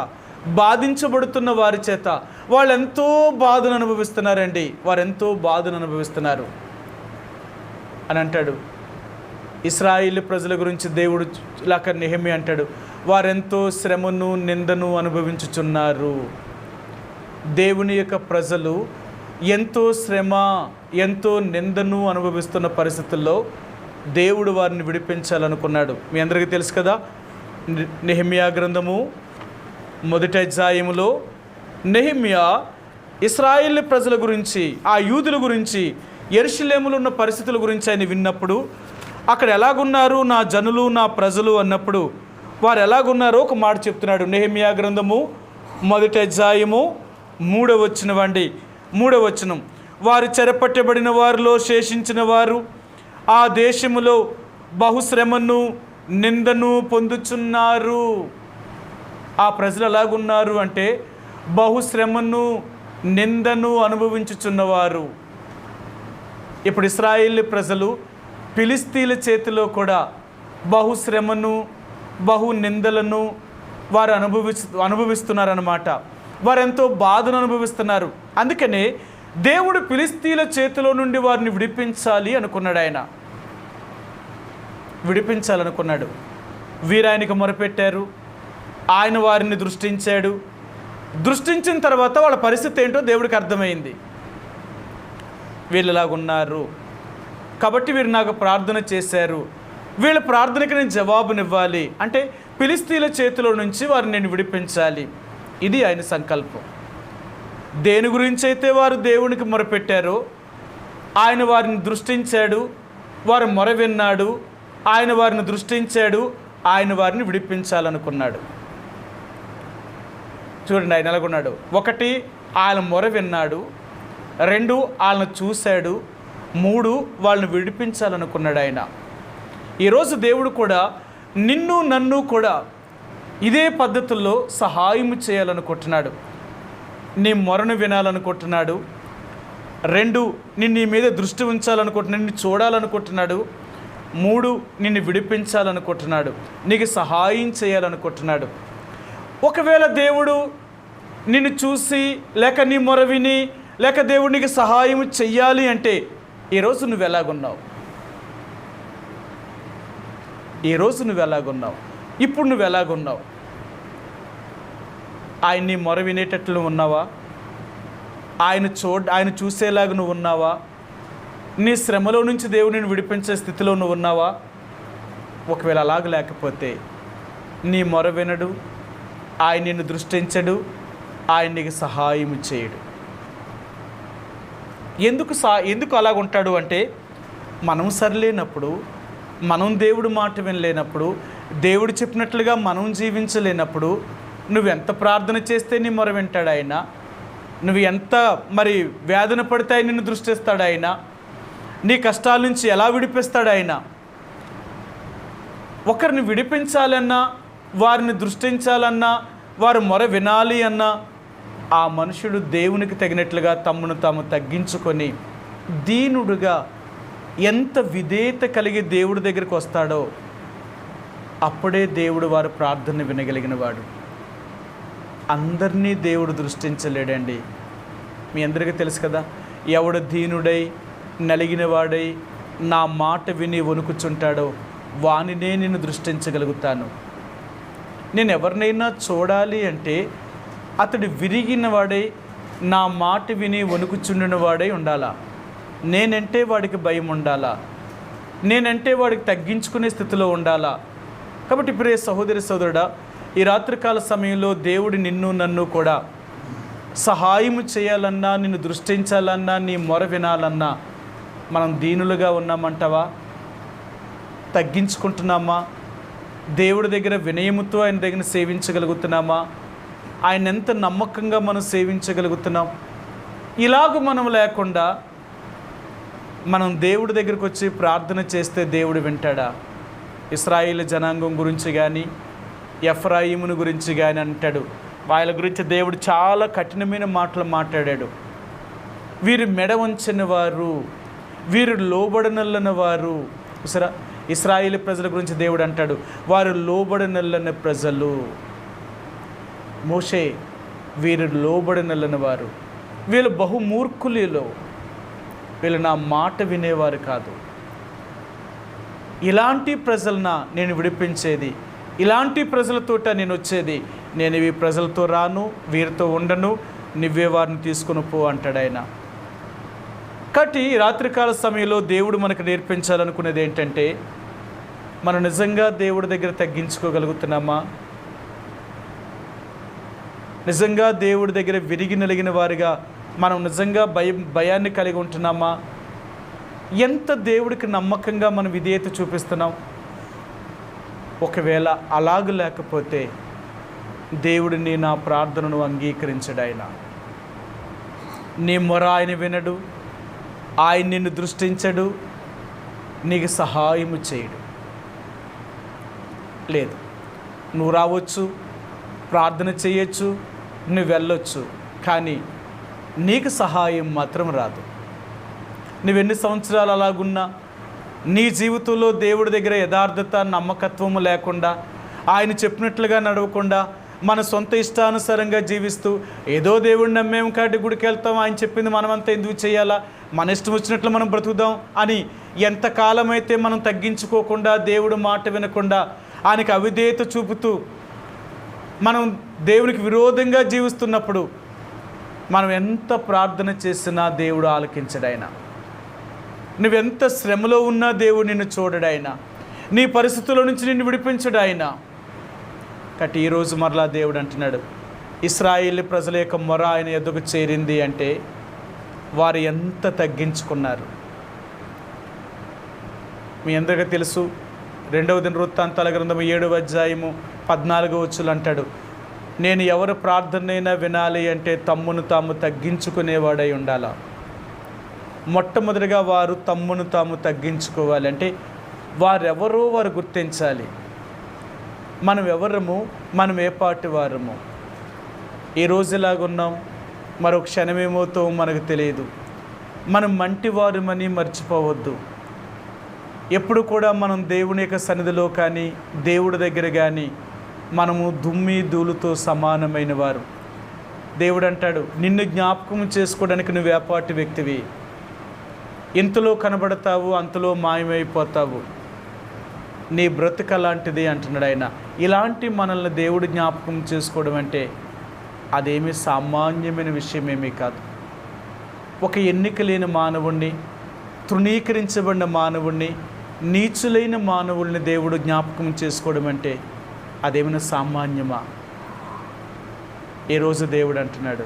బాధించబడుతున్న వారి చేత వాళ్ళు ఎంతో బాధను అనుభవిస్తున్నారండి. వారు ఎంతో బాధను అనుభవిస్తున్నారు అని అంటాడు. ఇశ్రాయేలు ప్రజల గురించి దేవుడు ఇలాగ నెహెమ్యా అంటాడు, వారెంతో శ్రమను నిందను అనుభవించుచున్నారు. దేవుని యొక్క ప్రజలు ఎంతో శ్రమ, ఎంతో నిందను అనుభవిస్తున్న పరిస్థితుల్లో దేవుడు వారిని విడిపించాలనుకున్నాడు. మీ అందరికీ తెలుసు కదా, నెహెమ్యా గ్రంథము 1వ అధ్యాయములో నెహెమ్యా ఇశ్రాయేలు ప్రజల గురించి, ఆ యూదుల గురించి, యెరూషలేములో ఉన్న పరిస్థితుల గురించి ఆయన విన్నప్పుడు, అక్కడ ఎలాగున్నారు నా జనులు, నా ప్రజలు అన్నప్పుడు వారు ఎలాగున్నారో ఒక మాట చెప్తున్నాడు. నెహెమ్యా గ్రంథము 1వ అధ్యాయము 3వ వచనం, వారు చెరపట్టబడిన వారిలో శేషించిన వారు ఆ దేశములో బహుశ్రమను నిందను పొందుచున్నారు. ఆ ప్రజలు ఎలాగున్నారు అంటే బహుశ్రమను నిందను అనుభవించుచున్నవారు. ఇప్పుడు ఇశ్రాయేలు ప్రజలు ఫిలిష్తీయుల చేతిలో కూడా బహుశ్రమను, బహు నిందలను వారు అనుభవిస్తున్నారన్నమాట. వారు ఎంతో బాధను అనుభవిస్తున్నారు. అందుకనే దేవుడు ఫిలిష్తీయుల చేతిలో నుండి వారిని విడిపించాలి అనుకున్నాడు. ఆయన విడిపించాలనుకున్నాడు. వీరు ఆయనకు మొరపెట్టారు, ఆయన వారిని దృష్టించాడు. దృష్టించిన తర్వాత వాళ్ళ పరిస్థితి ఏంటో దేవుడికి అర్థమైంది. వీళ్ళలాగున్నారు కాబట్టి వీరు నాకు ప్రార్థన చేశారు, వీళ్ళ ప్రార్థనకి నేను జవాబునివ్వాలి అంటే ఫిలిష్తీయుల చేతిలో నుంచి వారిని నేను విడిపించాలి. ఇది ఆయన సంకల్పం. దేని గురించి అయితే వారు దేవునికి మొరపెట్టారో ఆయన వారిని దృష్టించాడు, వారు మొర విన్నాడు, ఆయన వారిని దృష్టించాడు, ఆయన వారిని విడిపించాలనుకున్నాడు. చూడండి, ఆయన ఎలాగున్నాడు. 1 ఆయన మొర విన్నాడు, 2 వాళ్ళని చూశాడు, 3 వాళ్ళని విడిపించాలనుకున్నాడు. ఆయన ఈరోజు దేవుడు కూడా నిన్ను నన్ను కూడా ఇదే పద్ధతుల్లో సహాయం చేయాలనుకుంటున్నాడు. నీ మొరను వినాలనుకుంటున్నాడు. 2 నీ మీద దృష్టి ఉంచాలనుకుంటున్నాడు, నిన్ను చూడాలనుకుంటున్నాడు. 3 నిన్ను విడిపించాలనుకుంటున్నాడు, నీకు సహాయం చేయాలనుకుంటున్నాడు. ఒకవేళ దేవుడు నిన్ను చూసి లేక నీ మొర విని లేక దేవుడు నీకు సహాయం చెయ్యాలి అంటే ఈరోజు నువ్వు ఎలాగున్నావు? ఇప్పుడు నువ్వు ఎలాగున్నావు? ఆయన్ని మొర వినేటట్లు ఉన్నావా? ఆయన చూసేలాగా నువ్వు ఉన్నావా? నీ శ్రమలో నుంచి దేవుడిని విడిపించే స్థితిలో నువ్వు ఉన్నావా? ఒకవేళ అలాగ లేకపోతే నీ మొర వినడు, ఆయన నిన్ను దృష్టించడు, ఆయన నీకు సహాయం చేయడు. ఎందుకు అలాగుంటాడు అంటే, మనం సరిలేనప్పుడు, మనం దేవుడు మాట వినలేనప్పుడు, దేవుడు చెప్పినట్లుగా మనం జీవించలేనప్పుడు నువ్వెంత ప్రార్థన చేస్తే నీ మొర వింటాడు ఆయన. నువ్వు ఎంత వేదన పడితే ఆయన నిన్ను దృష్టిస్తాడు ఆయన. నీ కష్టాల నుంచి ఎలా విడిపిస్తాడు ఆయన. ఒకరిని విడిపించాలన్నా, వారిని దృష్టించాలన్నా, వారు మొర వినాలి అన్నా, ఆ మనుషుడు దేవునికి తగినట్లుగా తమ్మును తాము తగ్గించుకొని దీనుడుగా ఎంత విధేయత కలిగి దేవుడి దగ్గరికి వస్తాడో అప్పుడే దేవుడు వారి ప్రార్థన వినగలిగిన వాడు. అందరినీ దేవుడు దృష్టించలేడండి. మీ అందరికీ తెలుసు కదా, ఎవడు దీనుడై నలిగిన వాడై నా మాట విని వణుకుచుంటాడో వానినే నేను దృష్టించగలుగుతాను. నేను ఎవరినైనా చూడాలి అంటే అతడు విరిగిన వాడై నా మాట విని వణుకుచుండిన వాడై ఉండాలా. నేనంటే వాడికి భయం ఉండాలా, నేనంటే వాడికి తగ్గించుకునే స్థితిలో ఉండాలా. కాబట్టి ప్రియ సహోదరి సోదరుడా, ఈ రాత్రికాల సమయంలో దేవుడు నిన్ను నన్ను కూడా సహాయం చేయాలన్నా, నిన్ను దృష్టించాలన్నా, నీ మొర వినాలన్నా మనం దీనులుగా ఉన్నామంటావా? తగ్గించుకుంటున్నామా? దేవుడి దగ్గర వినయముతో ఆయన దగ్గర సేవించగలుగుతున్నామా? ఆయన ఎంత నమ్మకంగా మనం సేవించగలుగుతున్నాం? ఇలాగ మనం లేకుండా మనం దేవుడి దగ్గరికి వచ్చి ప్రార్థన చేస్తే దేవుడు వింటాడా? ఇశ్రాయేలు జనాంగం గురించి కానీ, ఎఫ్రాయిమును గురించి కానీ అంటాడు. వాళ్ళ గురించి దేవుడు చాలా కఠినమైన మాటలు మాట్లాడాడు. వీరు మెడ వంచని వారు, వీరు లోబడనల్లని వారు. సరే, ఇశ్రాయేలు ప్రజల గురించి దేవుడు అంటాడు, వారు లోబడనల్లని ప్రజలు. మోషే, వీరు లోబడనల్లని వారు, వీళ్ళు బహుమూర్ఖులలో, వీళ్ళు నా మాట వినేవారు కాదు. ఇలాంటి ప్రజలన నేను విడిపించేది, ఇలాంటి ప్రజలతోట నేను వచ్చేది. నేను ఈ ప్రజలతో రాను, వీరితో ఉండను, నువ్వే వారిని తీసుకుని పో అంటాడు ఆయన. కాబట్టి రాత్రికాల సమయంలో దేవుడు మనకు నేర్పించాలనుకునేది ఏంటంటే, మనం నిజంగా దేవుడి దగ్గర తగ్గించుకోగలుగుతున్నామా? నిజంగా దేవుడి దగ్గర విరిగి నలిగిన వారిగా మనం నిజంగా భయాన్ని కలిగి ఉంటున్నామా? ఎంత దేవుడికి నమ్మకంగా మనం విధేయత చూపిస్తున్నాం? ఒకవేళ అలాగ లేకపోతే దేవుడిని నా ప్రార్థనను అంగీకరించడు ఆయన. నీ మొర ఆయన వినడు, ఆయన నిన్ను దృష్టించడు, నీకు సహాయము చేయడు. లేదు, నువ్వు రావచ్చు, ప్రార్థన చేయొచ్చు, నువ్వు వెళ్ళొచ్చు, కానీ నీకు సహాయం మాత్రం రాదు. నువ్వెన్ని సంవత్సరాలు అలాగున్నా నీ జీవితంలో దేవుడి దగ్గర యథార్థత, నమ్మకత్వము లేకుండా, ఆయన చెప్పినట్లుగా నడవకుండా, మన సొంత ఇష్టానుసారంగా జీవిస్తూ, ఏదో దేవుడిని నమ్మేం కాబట్టి గుడికి వెళ్తాం, ఆయన చెప్పింది మనమంతా ఎందుకు చేయాలా, మన ఇష్టం వచ్చినట్లు మనం బ్రతుకుదాం అని ఎంతకాలమైతే మనం తగ్గించుకోకుండా, దేవుడు మాట వినకుండా, ఆయనకి అవిధేయత చూపుతూ మనం దేవునికి విరోధంగా జీవిస్తున్నప్పుడు మనం ఎంత ప్రార్థన చేసినా దేవుడు ఆలకించడాయన. నువ్వెంత శ్రమలో ఉన్నా దేవుడు నిన్ను చూడడాయన. నీ పరిస్థితుల నుంచి నిన్ను విడిపించడు ఆయన. కాబట్టి ఈరోజు మరలా దేవుడు అంటున్నాడు, ఇశ్రాయేలు ప్రజల యొక్క మొర ఆయన ఎదుగు చేరింది అంటే వారు ఎంత తగ్గించుకున్నారు. మీ అందరికీ తెలుసు, 2వ దినవృత్తాంతాల గ్రంథము 7వ అధ్యాయము 14వ వచనం అంటాడు, నేను ఎవరు ప్రార్థనైనా వినాలి అంటే తమ్మును తాము తగ్గించుకునేవాడై ఉండాలా. మొట్టమొదటిగా వారు తమ్మును తాము తగ్గించుకోవాలి. అంటే వారెవరో వారు గుర్తించాలి. మనం ఎవరము, మనం ఏ పాటి వారము. ఈ రోజులాగున్నాం, మరో క్షణమేమవుతో మనకు తెలియదు. మనం మంటివారమని మర్చిపోవద్దు. ఎప్పుడు కూడా మనం దేవుని యొక్క సన్నిధిలో కానీ, దేవుడి దగ్గర కానీ మనము దుమ్మి ధూళితో సమానమైన వారు. దేవుడు అంటాడు, నిన్ను జ్ఞాపకం చేసుకోవడానికి నువ్వు ఏపాటి వ్యక్తివి. ఇంతలో కనబడతావు, అంతలో మాయమైపోతావు. నీ బ్రతుకు అలాంటిది అంటున్నాడు ఆయన. ఇలాంటి మనల్ని దేవుడు జ్ఞాపకం చేసుకోవడం అంటే అదేమీ సామాన్యమైన విషయమేమీ కాదు. ఒక ఎన్నిక లేని మానవుణ్ణి, తృణీకరించబడిన మానవుణ్ణి, నీచులైన మానవుల్ని దేవుడు జ్ఞాపకం చేసుకోవడం అంటే అదేమైనా సామాన్యమా? ఈరోజు దేవుడు అంటున్నాడు,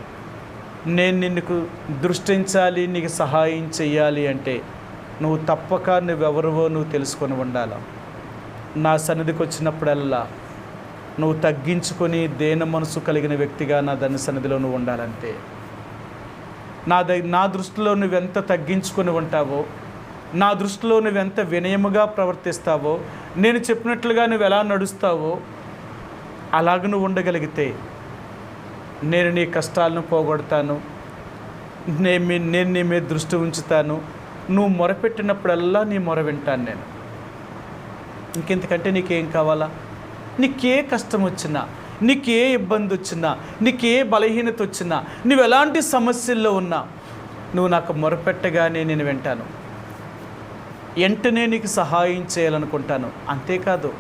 నేను నిన్ను దృష్టించాలి, నీకు సహాయం చెయ్యాలి అంటే నువ్వు తప్పక నువ్వెవరివో నువ్వు తెలుసుకొని ఉండాలి. నా సన్నిధికి వచ్చినప్పుడల్లా నువ్వు తగ్గించుకొని దేన మనసు కలిగిన వ్యక్తిగా నా దాని సన్నిధిలో నువ్వు ఉండాలంటే, నా దృష్టిలో నువ్వెంత తగ్గించుకొని ఉంటావో, నా దృష్టిలో నువ్వెంత వినయముగా ప్రవర్తిస్తావో, నేను చెప్పినట్లుగా నువ్వు ఎలా నడుస్తావో అలాగ నువ్వు ఉండగలిగితే నేను నీ కష్టాలను పోగొడతాను, నేను నీ మీద దృష్టి ఉంచుతాను. నువ్వు మొరపెట్టినప్పుడల్లా నీ మొర వింటాను నేను. ఇంకెంతకంటే నీకేం కావాలా? నీకే కష్టం వచ్చినా, నీకే ఇబ్బంది వచ్చినా, నీకే బలహీనత వచ్చినా, నువ్వు ఎలాంటి సమస్యల్లో ఉన్నా నువ్వు నాకు మొరపెట్టగానే నేను వింటాను, వెంటనే నీకు సహాయం చేయాలనుకుంటాను. అంతేకాదు,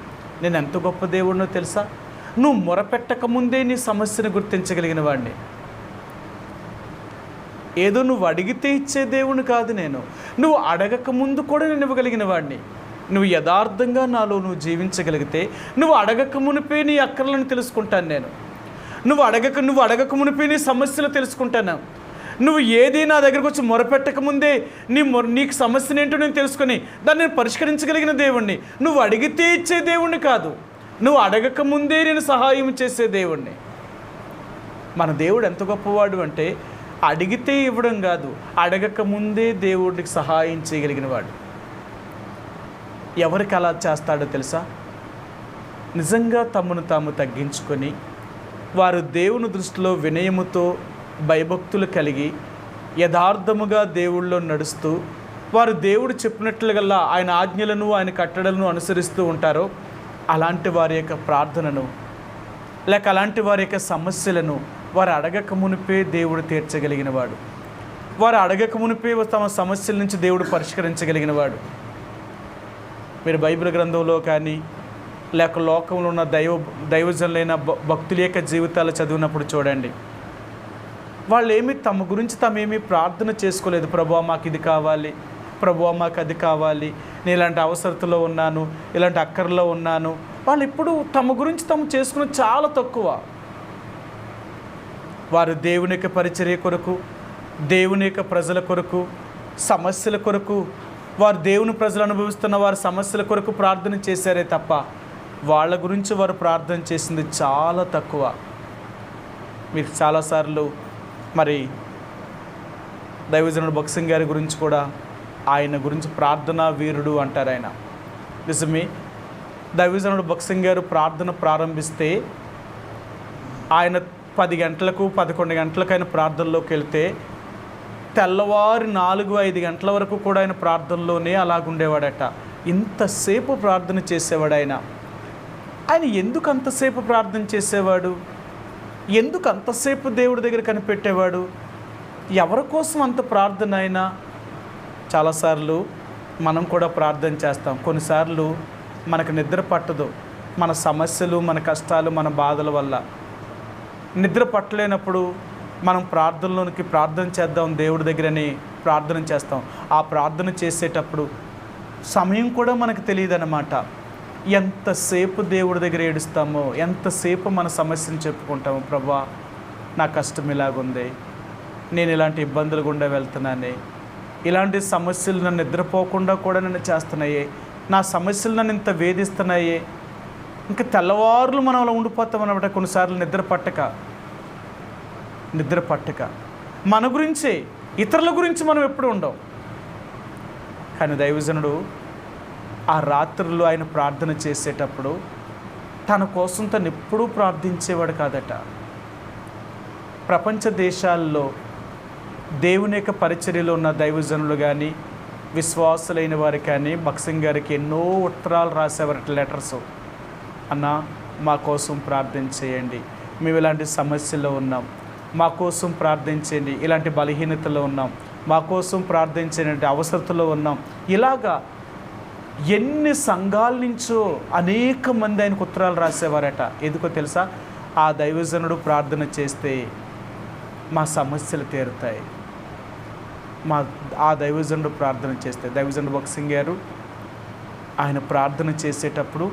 నేను ఎంత గొప్ప దేవుడినో తెలుసా? నువ్వు మొరపెట్టక ముందే నీ సమస్యను గుర్తించగలిగిన వాడిని. ఏదో నువ్వు అడిగితే ఇచ్చే దేవుని కాదు నేను, నువ్వు అడగక ముందు కూడా నేను ఇవ్వగలిగిన వాడిని. నువ్వు యథార్థంగా నాలో నువ్వు జీవించగలిగితే నువ్వు అడగక మునిపే నీ అక్కర్లను తెలుసుకుంటాను నేను. నువ్వు అడగక మునిపే నీ సమస్యలు తెలుసుకుంటాను. నువ్వు ఏది నా దగ్గరకు వచ్చి మొరపెట్టక ముందే నీకు సమస్యను ఏంటో నేను తెలుసుకొని దాన్ని నేను పరిష్కరించగలిగిన దేవుణ్ణి. నువ్వు అడిగితే ఇచ్చే దేవుణ్ణి కాదు, నువ్వు అడగక ముందే నేను సహాయం చేసే దేవుణ్ణి. మన దేవుడు ఎంత గొప్పవాడు అంటే అడిగితే ఇవ్వడం కాదు, అడగక ముందే దేవుడికి సహాయం చేయగలిగిన వాడు. ఎవరికి అలా చేస్తాడో తెలుసా? నిజంగా తమను తాము తగ్గించుకొని వారు దేవుని దృష్టిలో వినయముతో భయభక్తులు కలిగి యథార్థముగా దేవుళ్ళలో నడుస్తూ వారు దేవుడు చెప్పినట్లుగల్లా ఆయన ఆజ్ఞలను ఆయన కట్టడలను అనుసరిస్తూ ఉంటారో అలాంటి వారి యొక్క ప్రార్థనను లేక అలాంటి వారి యొక్క సమస్యలను వారు అడగక మునిపే దేవుడు తీర్చగలిగిన వాడు. వారు అడగక మునిపే తమ సమస్యల నుంచి దేవుడు పరిష్కరించగలిగిన వాడు. మీరు బైబిల్ గ్రంథంలో కానీ లేక లోకంలో ఉన్న దైవజనులైన భక్తుల యొక్క జీవితాలు చదివినప్పుడు చూడండి, వాళ్ళు తమ గురించి తామేమీ ప్రార్థన చేసుకోలేదు. ప్రభువా మాకు ఇది కావాలి, ప్రభువా మాకు అది కావాలి, నేను ఇలాంటి అవసరతలో ఉన్నాను, ఇలాంటి అక్కర్లో ఉన్నాను. వాళ్ళు ఇప్పుడు తమ గురించి తాము చేసుకున్న చాలా తక్కువ. వారు దేవుని యొక్క పరిచర్య కొరకు, దేవుని యొక్క ప్రజల కొరకు, సమస్యల కొరకు, వారు దేవుని ప్రజలు అనుభవిస్తున్న వారి సమస్యల కొరకు ప్రార్థన చేశారే తప్ప వాళ్ళ గురించి వారు ప్రార్థన చేసింది చాలా తక్కువ. మీరు చాలాసార్లు మరి దైవజనుడు భగత్ సింగ్ గారి గురించి కూడా ఆయన గురించి ప్రార్థనా వీరుడు అంటారు. ఆయన నిజమే. దైవజనుడు భగత్ సింగ్ గారు ప్రార్థన ప్రారంభిస్తే ఆయన 10 గంటలకు 11 గంటలకు ఆయన ప్రార్థనలోకి వెళ్తే తెల్లవారు 4-5 గంటల వరకు కూడా ఆయన ప్రార్థనలోనే అలాగుండేవాడట. ఇంతసేపు ప్రార్థన చేసేవాడు ఆయన. ఎందుకు అంతసేపు ప్రార్థన చేసేవాడు? ఎందుకు అంతసేపు దేవుడి దగ్గర కనిపెట్టేవాడు? ఎవరి కోసం అంత ప్రార్థన అయినా? చాలాసార్లు మనం కూడా ప్రార్థన చేస్తాం. కొన్నిసార్లు మనకు నిద్ర పట్టదు. మన సమస్యలు, మన కష్టాలు, మన బాధల వల్ల నిద్ర పట్టలేనప్పుడు మనం ప్రార్థనలోనికి ప్రార్థన చేద్దాం దేవుడి దగ్గరని ప్రార్థన చేస్తాం. ఆ ప్రార్థన చేసేటప్పుడు సమయం కూడా మనకు తెలియదు అన్నమాట. ఎంతసేపు దేవుడి దగ్గర ఏడుస్తామో, ఎంతసేపు మన సమస్యను చెప్పుకుంటామో. ప్రభువా నా కష్టం ఇలాగుంది, నేను ఇలాంటి ఇబ్బందులు గుండా వెళ్తున్నానే, ఇలాంటి సమస్యలు నన్ను నిద్రపోకుండా కూడా నన్ను చేస్తున్నాయే, నా సమస్యలు నన్ను ఇంత వేధిస్తున్నాయే. ఇంకా తెల్లవారులు మనం అలా ఉండిపోతాం అన్నమాట. కొన్నిసార్లు నిద్ర పట్టక మన గురించే, ఇతరుల గురించి మనం ఎప్పుడు ఉండం. కానీ దైవజనుడు ఆ రాత్రుల్లో ఆయన ప్రార్థన చేసేటప్పుడు తన కోసం తను ఎప్పుడూ ప్రార్థించేవాడు కాదట. ప్రపంచ దేశాల్లో దేవుని యొక్క పరిచర్యలో ఉన్న దైవజనులు కానీ, విశ్వాసులైన వారు కానీ భగత్ సింగ్ గారికి ఎన్నో ఉత్తరాలు రాసేవారట, లెటర్స్. అన్న మా కోసం ప్రార్థన చేయండి, మేము ఇలాంటి సమస్యల్లో ఉన్నాం, మా కోసం ప్రార్థించండి, ఇలాంటి బలహీనతలో ఉన్నాం, మా కోసం ప్రార్థించేటువంటి అవసరతలో ఉన్నాం. ఇలాగా ఎన్ని సంఘాల నుంచో అనేక మంది ఆయనకు ఉత్తరాలు రాసేవారట. ఎందుకో తెలుసా? ఆ దైవజనుడు ప్రార్థన చేస్తే మా సమస్యలు తీరుతాయి. ఆ దైవజనుడు ప్రార్థన చేస్తే, దైవజనుడు భగత్ సింగ్ గారు ఆయన ప్రార్థన చేసేటప్పుడు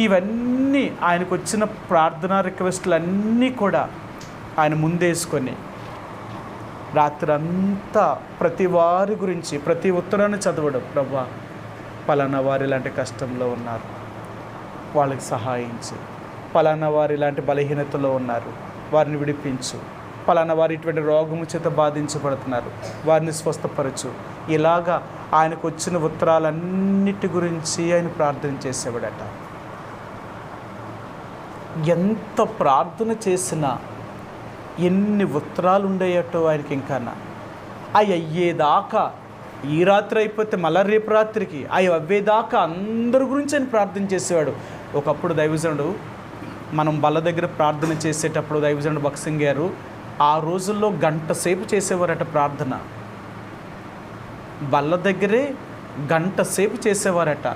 ఇవన్నీ ఆయనకు వచ్చిన ప్రార్థనా రిక్వెస్టులు అన్నీ కూడా ఆయన ముందేసుకొని రాత్రంతా ప్రతి వారి గురించి ప్రతి ఉత్తరాన్ని చదవడం, ప్రభా పలానా వారు ఇలాంటి కష్టంలో ఉన్నారు, వాళ్ళకి సహాయించు, పలానా వారు ఇలాంటి బలహీనతలో ఉన్నారు, వారిని విడిపించు, పలానా వారు ఇటువంటి రోగము చేత బాధించబడుతున్నారు, వారిని స్వస్థపరచు. ఇలాగా ఆయనకు వచ్చిన ఉత్తరాలన్నిటి గురించి ఆయన ప్రార్థన చేసేవాడట. ఎంత ప్రార్థన చేసినా ఎన్ని ఉత్తరాలు ఉండేయటో ఆయనకి. ఇంకా అవి అయ్యేదాకా, ఈ రాత్రి అయిపోతే మళ్ళా రేపు రాత్రికి అవి అవ్వేదాకా అందరి గురించి ఆయన ప్రార్థన చేసేవాడు. ఒకప్పుడు దైవజనుడు, మనం బల్ల దగ్గర ప్రార్థన చేసేటప్పుడు దైవజనుడు భక్సింగ్ గారు ఆ రోజుల్లో గంట సేపు చేసేవారట ప్రార్థన. బల్ల దగ్గరే గంట సేపు చేసేవారట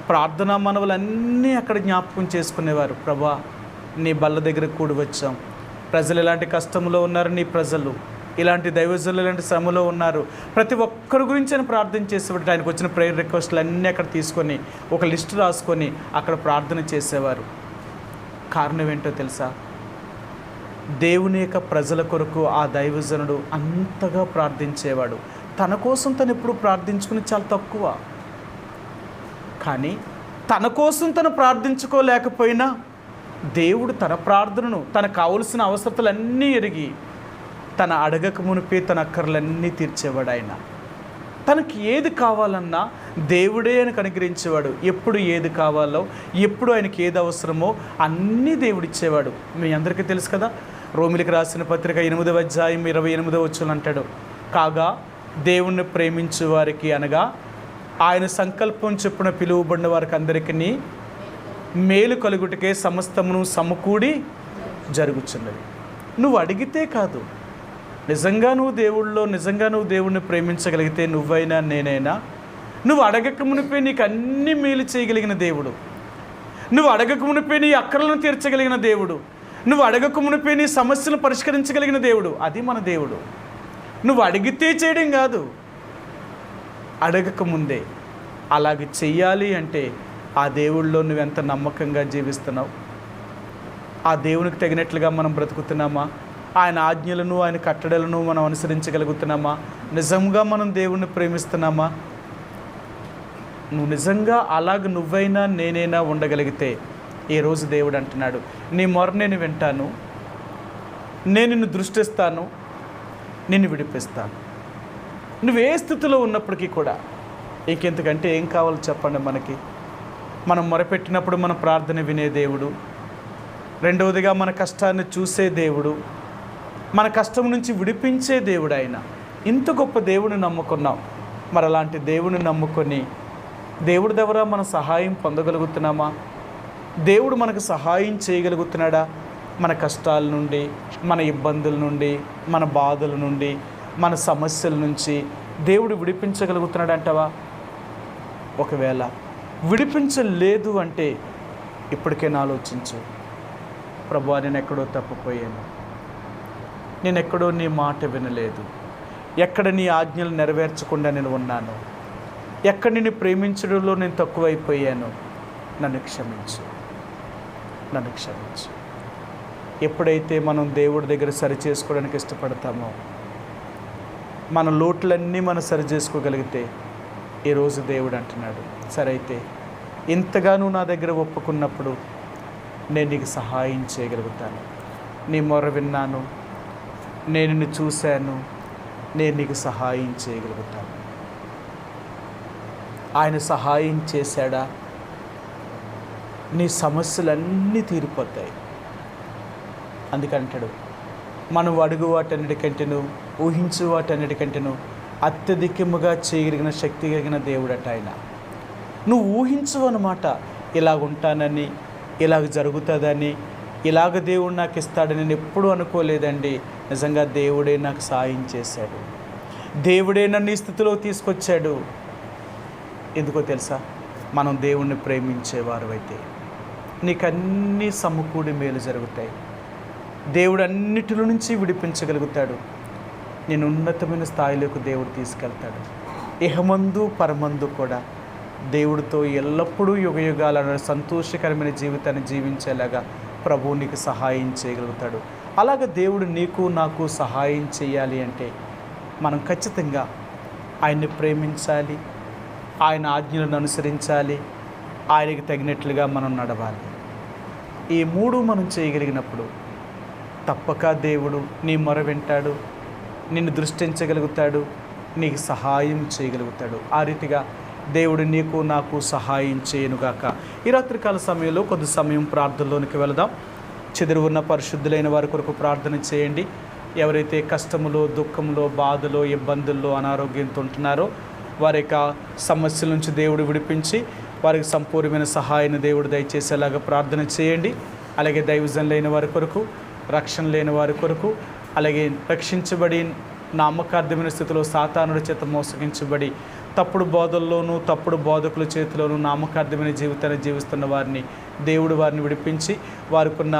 ప్రార్థనా మనవులన్నీ అక్కడ జ్ఞాపకం చేసుకునేవారు. ప్రభా నీ బల్ల దగ్గర కూడి వచ్చాం, ప్రజలు ఇలాంటి కష్టంలో ఉన్నారు, నీ ప్రజలు ఇలాంటి దైవజనులు ఇలాంటి శ్రమలో ఉన్నారు, ప్రతి ఒక్కరి గురించి ఆయన ప్రార్థన చేసేవాడు. ఆయనకు వచ్చిన ప్రేయర్ రిక్వెస్ట్లు అన్నీ అక్కడ తీసుకొని ఒక లిస్టు రాసుకొని అక్కడ ప్రార్థన చేసేవారు. కారణం ఏంటో తెలుసా? దేవుని యొక్క ప్రజల కొరకు ఆ దైవజనుడు అంతగా ప్రార్థించేవాడు. తన కోసం తను ఎప్పుడు ప్రార్థించుకుని చాలా తక్కువ, కానీ తన కోసం తను ప్రార్థించుకోలేకపోయినా దేవుడు తన ప్రార్థనను, తనకు కావలసిన అవసరతలన్నీ ఎరిగి తన అడగక మునిపే తన అక్కర్లన్నీ తీర్చేవాడు. ఆయన తనకి ఏది కావాలన్నా దేవుడే ఆయనకు అనుగ్రహించేవాడు. ఎప్పుడు ఏది కావాలో, ఎప్పుడు ఆయనకి ఏది అవసరమో అన్నీ దేవుడిచ్చేవాడు. మీ అందరికీ తెలుసు కదా, రోమిలికి రాసిన పత్రిక 8వ అధ్యాయం 28వ వచనం అంటాడు, కాగా దేవుణ్ణి ప్రేమించు వారికి, అనగా ఆయన సంకల్పం చొప్పున పిలువబడిన వారికి అందరికీ మేలు కలుగుటకే సమస్తమును సమకూడి జరుగుతున్నది. నువ్వు అడిగితే కాదు, నిజంగా నువ్వు దేవుణ్ణి ప్రేమించగలిగితే నువ్వైనా నేనైనా, నువ్వు అడగక మునిపే నీకు అన్ని మేలు చేయగలిగిన దేవుడు, నువ్వు అడగక మునిపే నీ అక్కర్లను తీర్చగలిగిన దేవుడు, నువ్వు అడగక మునిపే నీ సమస్యను పరిష్కరించగలిగిన దేవుడు, అది మన దేవుడు. నువ్వు అడిగితే చేయడం కాదు, అడగక ముందే అలాగే చెయ్యాలి. అంటే ఆ దేవుళ్ళలో నువ్వెంత నమ్మకంగా జీవిస్తున్నావు, ఆ దేవునికి తగినట్లుగా మనం బ్రతుకుతున్నామా, ఆయన ఆజ్ఞలను ఆయన కట్టడలను మనం అనుసరించగలుగుతున్నామా, నిజంగా మనం దేవుణ్ణి ప్రేమిస్తున్నామా? నువ్వు నిజంగా అలాగ నువ్వైనా నేనైనా ఉండగలిగితే ఈ రోజు దేవుడు అంటున్నాడు, నీ మొర నేను వింటాను, నేను నిన్ను దృష్టిస్తాను, నిన్ను విడిపిస్తాను. నువ్వు ఏ స్థితిలో ఉన్నప్పటికీ కూడా. ఇంకెందుకంటే ఏం కావాలో చెప్పండి మనకి? మనం మొరపెట్టినప్పుడు మన ప్రార్థన వినే దేవుడు, రెండవదిగా మన కష్టాన్ని చూసే దేవుడు, మన కష్టం నుంచి విడిపించే దేవుడు. ఆయన ఇంత గొప్ప దేవుడిని నమ్ముకున్నాం. మరి అలాంటి దేవుడిని నమ్ముకొని దేవుడి ద్వారా మన సహాయం పొందగలుగుతున్నామా? దేవుడు మనకు సహాయం చేయగలుగుతున్నాడా? మన కష్టాల నుండి, మన ఇబ్బందుల నుండి, మన బాధల నుండి, మన సమస్యల నుంచి దేవుడు విడిపించగలుగుతున్నాడు అంటావా? ఒకవేళ విడిపించలేదు అంటే ఇప్పటికైనా ఆలోచించు, ప్రభువా నేను ఎక్కడో తప్పిపోయాను, నేను ఎక్కడో నీ మాట వినలేదు, ఎక్కడ నీ ఆజ్ఞలు నెరవేర్చకుండా నేను ఉన్నాను, ఎక్కడ నిన్ను ప్రేమించడంలో నేను తక్కువైపోయాను, నన్ను క్షమించు, నన్ను క్షమించు. ఎప్పుడైతే మనం దేవుడి దగ్గర సరి చేసుకోవడానికి ఇష్టపడతామో, మన లోట్లన్నీ మనం సరి చేసుకోగలిగితే ఈరోజు దేవుడు అంటున్నాడు, సరే అయితే ఇంతగా నువ్వు నా దగ్గర ఒప్పుకున్నప్పుడు నేను నీకు సహాయం చేయగలుగుతాను, నీ మొర విన్నాను, నేను నిన్ను చూశాను, నేను నీకు సహాయం చేయగలుగుతాను. ఆయన సహాయం చేశాడా? నీ సమస్యలన్నీ తీరిపోతాయి. అందుకంటాడు, మనం అడుగు వాటన్నిటికంటేను, ఊహించు వాటన్నిటికంటేను అత్యధికముగా చేయగలిగిన శక్తి కలిగిన దేవుడట ఆయన. నువ్వు ఊహించవు అన్నమాట, ఇలాగ ఉంటానని, ఇలాగ జరుగుతుందని, ఇలాగ దేవుడు నాకు ఇస్తాడని నేను ఎప్పుడూ అనుకోలేదండి. నిజంగా దేవుడే నాకు సాయం చేశాడు, దేవుడే నన్ను ఈ స్థితిలో తీసుకొచ్చాడు. ఎందుకో తెలుసా? మనం దేవుణ్ణి ప్రేమించేవారు అయితే నీకు అన్నీ సమకూడి మేలు జరుగుతాయి. దేవుడు అన్నిటిలో నుంచి విడిపించగలుగుతాడు. నేను ఉన్నతమైన స్థాయిలోకి దేవుడు తీసుకెళ్తాడు. ఇహమందు పరమందు కూడా దేవుడితో ఎల్లప్పుడూ యుగయుగాల సంతోషకరమైన జీవితాన్ని జీవించేలాగా ప్రభువు నీకు సహాయం చేయగలుగుతాడు. అలాగే దేవుడు నీకు నాకు సహాయం చేయాలి అంటే మనం ఖచ్చితంగా ఆయన్ని ప్రేమించాలి, ఆయన ఆజ్ఞలను అనుసరించాలి, ఆయనకి తగినట్లుగా మనం నడవాలి. ఈ మూడు మనం చేయగలిగినప్పుడు తప్పక దేవుడు నీ మొర వింటాడు, నిన్ను దృష్టించగలుగుతాడు, నీకు సహాయం చేయగలుగుతాడు. ఆ రీతిగా దేవుడు నీకు నాకు సహాయం చేయనుగాక. ఈ రాత్రికాల సమయంలో కొద్ది సమయం ప్రార్థనలోనికి వెళదాం. చెదిరి ఉన్న పరిశుద్ధులైన వారి కొరకు ప్రార్థన చేయండి. ఎవరైతే కష్టములో, దుఃఖంలో, బాధలో, ఇబ్బందుల్లో, అనారోగ్యంతో ఉంటున్నారో వారి యొక్క సమస్యల నుంచి దేవుడు విడిపించి వారికి సంపూర్ణమైన సహాయాన్ని దేవుడు దయచేసేలాగా ప్రార్థన చేయండి. అలాగే దైవజనులైన వారి కొరకు, రక్షణ లేని వారి కొరకు, అలాగే రక్షించబడి నామకార్థమైన స్థితిలో సాతానుడి చేత మోసగించబడి తప్పుడు బోధల్లోనూ తప్పుడు బోధకుల చేతిలోనూ నామకార్థమైన జీవితాన్ని జీవిస్తున్న వారిని దేవుడు వారిని విడిపించి వారికున్న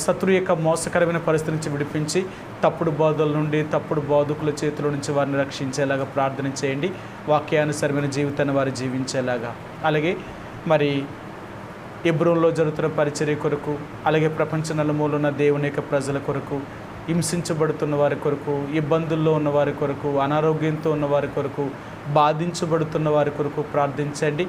శత్రు యొక్క మోసకరమైన పరిస్థితి నుంచి విడిపించి తప్పుడు బోధల నుండి తప్పుడు బోధకుల చేతుల నుంచి వారిని రక్షించేలాగా ప్రార్థన చేయండి. వాక్యానుసరమైన జీవితాన్ని వారు జీవించేలాగా. అలాగే హెబ్రోనులో జరుగుతున్న పరిచర్య కొరకు, అలాగే ప్రపంచ నలుమూలన్న దేవుని యొక్క ప్రజల కొరకు, హింసించబడుతున్న వారి కొరకు, ఇబ్బందుల్లో ఉన్న వారి కొరకు, అనారోగ్యంతో ఉన్న వారి కొరకు, బాధించబడుతున్న వారి కొరకు ప్రార్థించండి.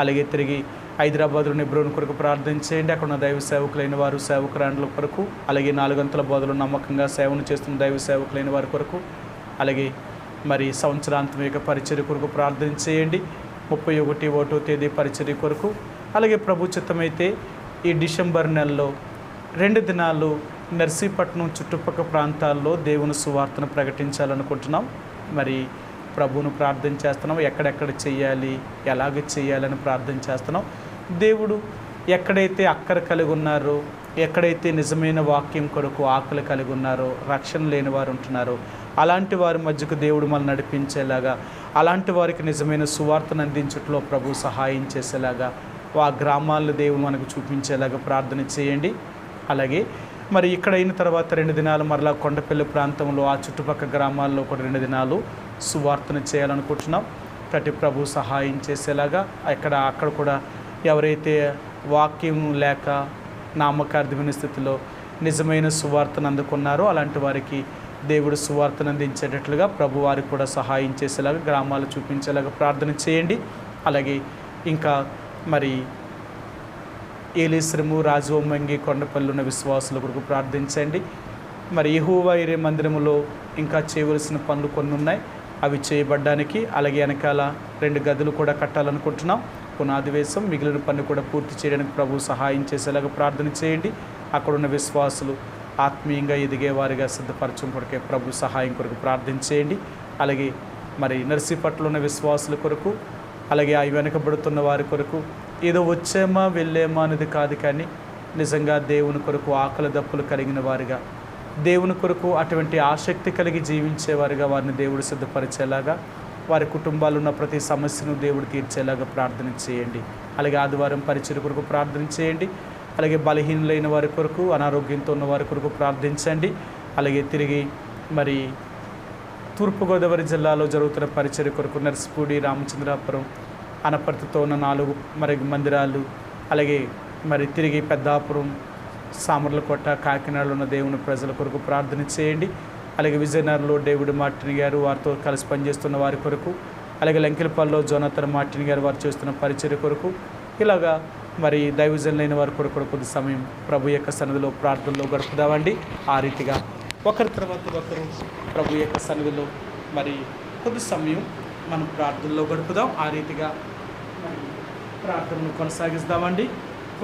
అలాగే తిరిగి హైదరాబాద్లో హెబ్రోను కొరకు ప్రార్థన చేయండి. అక్కడ ఉన్న దైవ సేవకులైన వారు, సేవకురాండ్ల కొరకు, అలాగే 4 గంటల బోధలు నమ్మకంగా సేవను చేస్తున్న దైవ సేవకులైన వారి కొరకు, అలాగే సంవత్సరాంతం యొక్క పరిచర్య కొరకు ప్రార్థన చేయండి. 31వ తేదీ పరిచర్య కొరకు, అలాగే ప్రభు చిత్తమైతే ఈ డిసెంబర్ నెలలో 2 దినాలు నర్సీపట్నం చుట్టుపక్కల ప్రాంతాల్లో దేవుని సువార్తను ప్రకటించాలనుకుంటున్నాం. ప్రభువును ప్రార్థన చేస్తున్నాం. ఎక్కడెక్కడ చేయాలి, ఎలాగ చేయాలని ప్రార్థన చేస్తున్నాం. దేవుడు ఎక్కడైతే అక్కర కలిగి ఉన్నారో, ఎక్కడైతే నిజమైన వాక్యం కొరకు ఆకలి కలిగి ఉన్నారో, రక్షణ లేని వారు ఉంటున్నారో అలాంటి వారి మధ్యకు దేవుడు మనల్ని నడిపించేలాగా, అలాంటి వారికి నిజమైన సువార్తను అందించట్లో ప్రభు సహాయం చేసేలాగా, ఆ గ్రామాల్లో దేవుడు మనకు చూపించేలాగా ప్రార్థన చేయండి. అలాగే ఇక్కడ అయిన తర్వాత 2 దినాలు మరలా కొండపల్లి ప్రాంతంలో ఆ చుట్టుపక్కల గ్రామాల్లో కూడా 2 దినాలు సువార్తను చేయాలనుకుంటున్నాం. కట్టి ప్రభు సహాయం చేసేలాగా అక్కడ కూడా ఎవరైతే వాక్యం లేక నామకార్థమైన స్థితిలో నిజమైన సువార్తను అందుకున్నారో అలాంటి వారికి దేవుడు సువార్తను అందించేటట్లుగా ప్రభు వారికి కూడా సహాయం చేసేలాగా, గ్రామాలు చూపించేలాగా ప్రార్థన చేయండి. అలాగే ఇంకా ఏలేశ్వరము, రాజవొమ్మంగి, కొండపల్లి ఉన్న విశ్వాసుల కొరకు ప్రార్థించండి. యెహోవా ఇరే మందిరములో ఇంకా చేయవలసిన పనులు కొన్ని ఉన్నాయి, అవి చేయబడ్డానికి. అలాగే వెనకాల 2 గదులు కూడా కట్టాలనుకుంటున్నాం. పునాది వేసం, మిగిలిన పని కూడా పూర్తి చేయడానికి ప్రభు సహాయం చేసేలాగా ప్రార్థన చేయండి. అక్కడున్న విశ్వాసులు ఆత్మీయంగా ఎదిగేవారిగా సిద్ధపరచం కొరకే ప్రభు సహాయం కొరకు ప్రార్థన చేయండి. అలాగే నర్సీపట్నంలో ఉన్న విశ్వాసుల కొరకు, అలాగే ఆ వెనకబడుతున్న వారి కొరకు, ఏదో వచ్చామా వెళ్ళామా అనేది కాదు, కానీ నిజంగా దేవుని కొరకు ఆకలి దప్పులు కలిగిన వారిగా, దేవుని కొరకు అటువంటి ఆసక్తి కలిగి జీవించేవారిగా వారిని దేవుడు సిద్ధపరిచేలాగా, వారి కుటుంబాలు ఉన్న ప్రతి సమస్యను దేవుడు తీర్చేలాగా ప్రార్థన చేయండి. అలాగే ఆదివారం పరిచర్య కొరకు ప్రార్థన చేయండి. అలాగే బలహీనులైన వారి కొరకు, అనారోగ్యంతో ఉన్న వారి కొరకు ప్రార్థించండి. అలాగే తిరిగి తూర్పుగోదావరి జిల్లాలో జరుగుతున్న పరిచర్య కొరకు నర్సిపూడి, రామచంద్రాపురం, అనపర్తితో ఉన్న 4 మందిరాలు, అలాగే తిరిగి పెద్దాపురం, సామర్లకోట, కాకినాడలో ఉన్న దేవుని ప్రజల కొరకు ప్రార్థన చేయండి. అలాగే విజయనగరంలో డేవిడ్ మార్టిన్ గారు, వారితో కలిసి పనిచేస్తున్న వారి కొరకు, అలాగే లంకెలపల్లిలో జోనాథన్ మార్టిన్ గారు వారు చేస్తున్న పరిచర్య కొరకు, ఇలాగా దైవజనులైన వారి కొరకు కొద్ది సమయం ప్రభు యొక్క సన్నిధిలో ప్రార్థనలో గడుపుదామండి. ఆ రీతిగా ఒకరి తర్వాత ఒకరు ప్రభు యొక్క సన్నిధిలో కొద్ది సమయం మనం ప్రార్థనలో గడుపుదాం. ఆ రీతిగా ప్రార్థనను కొనసాగిస్తామండి.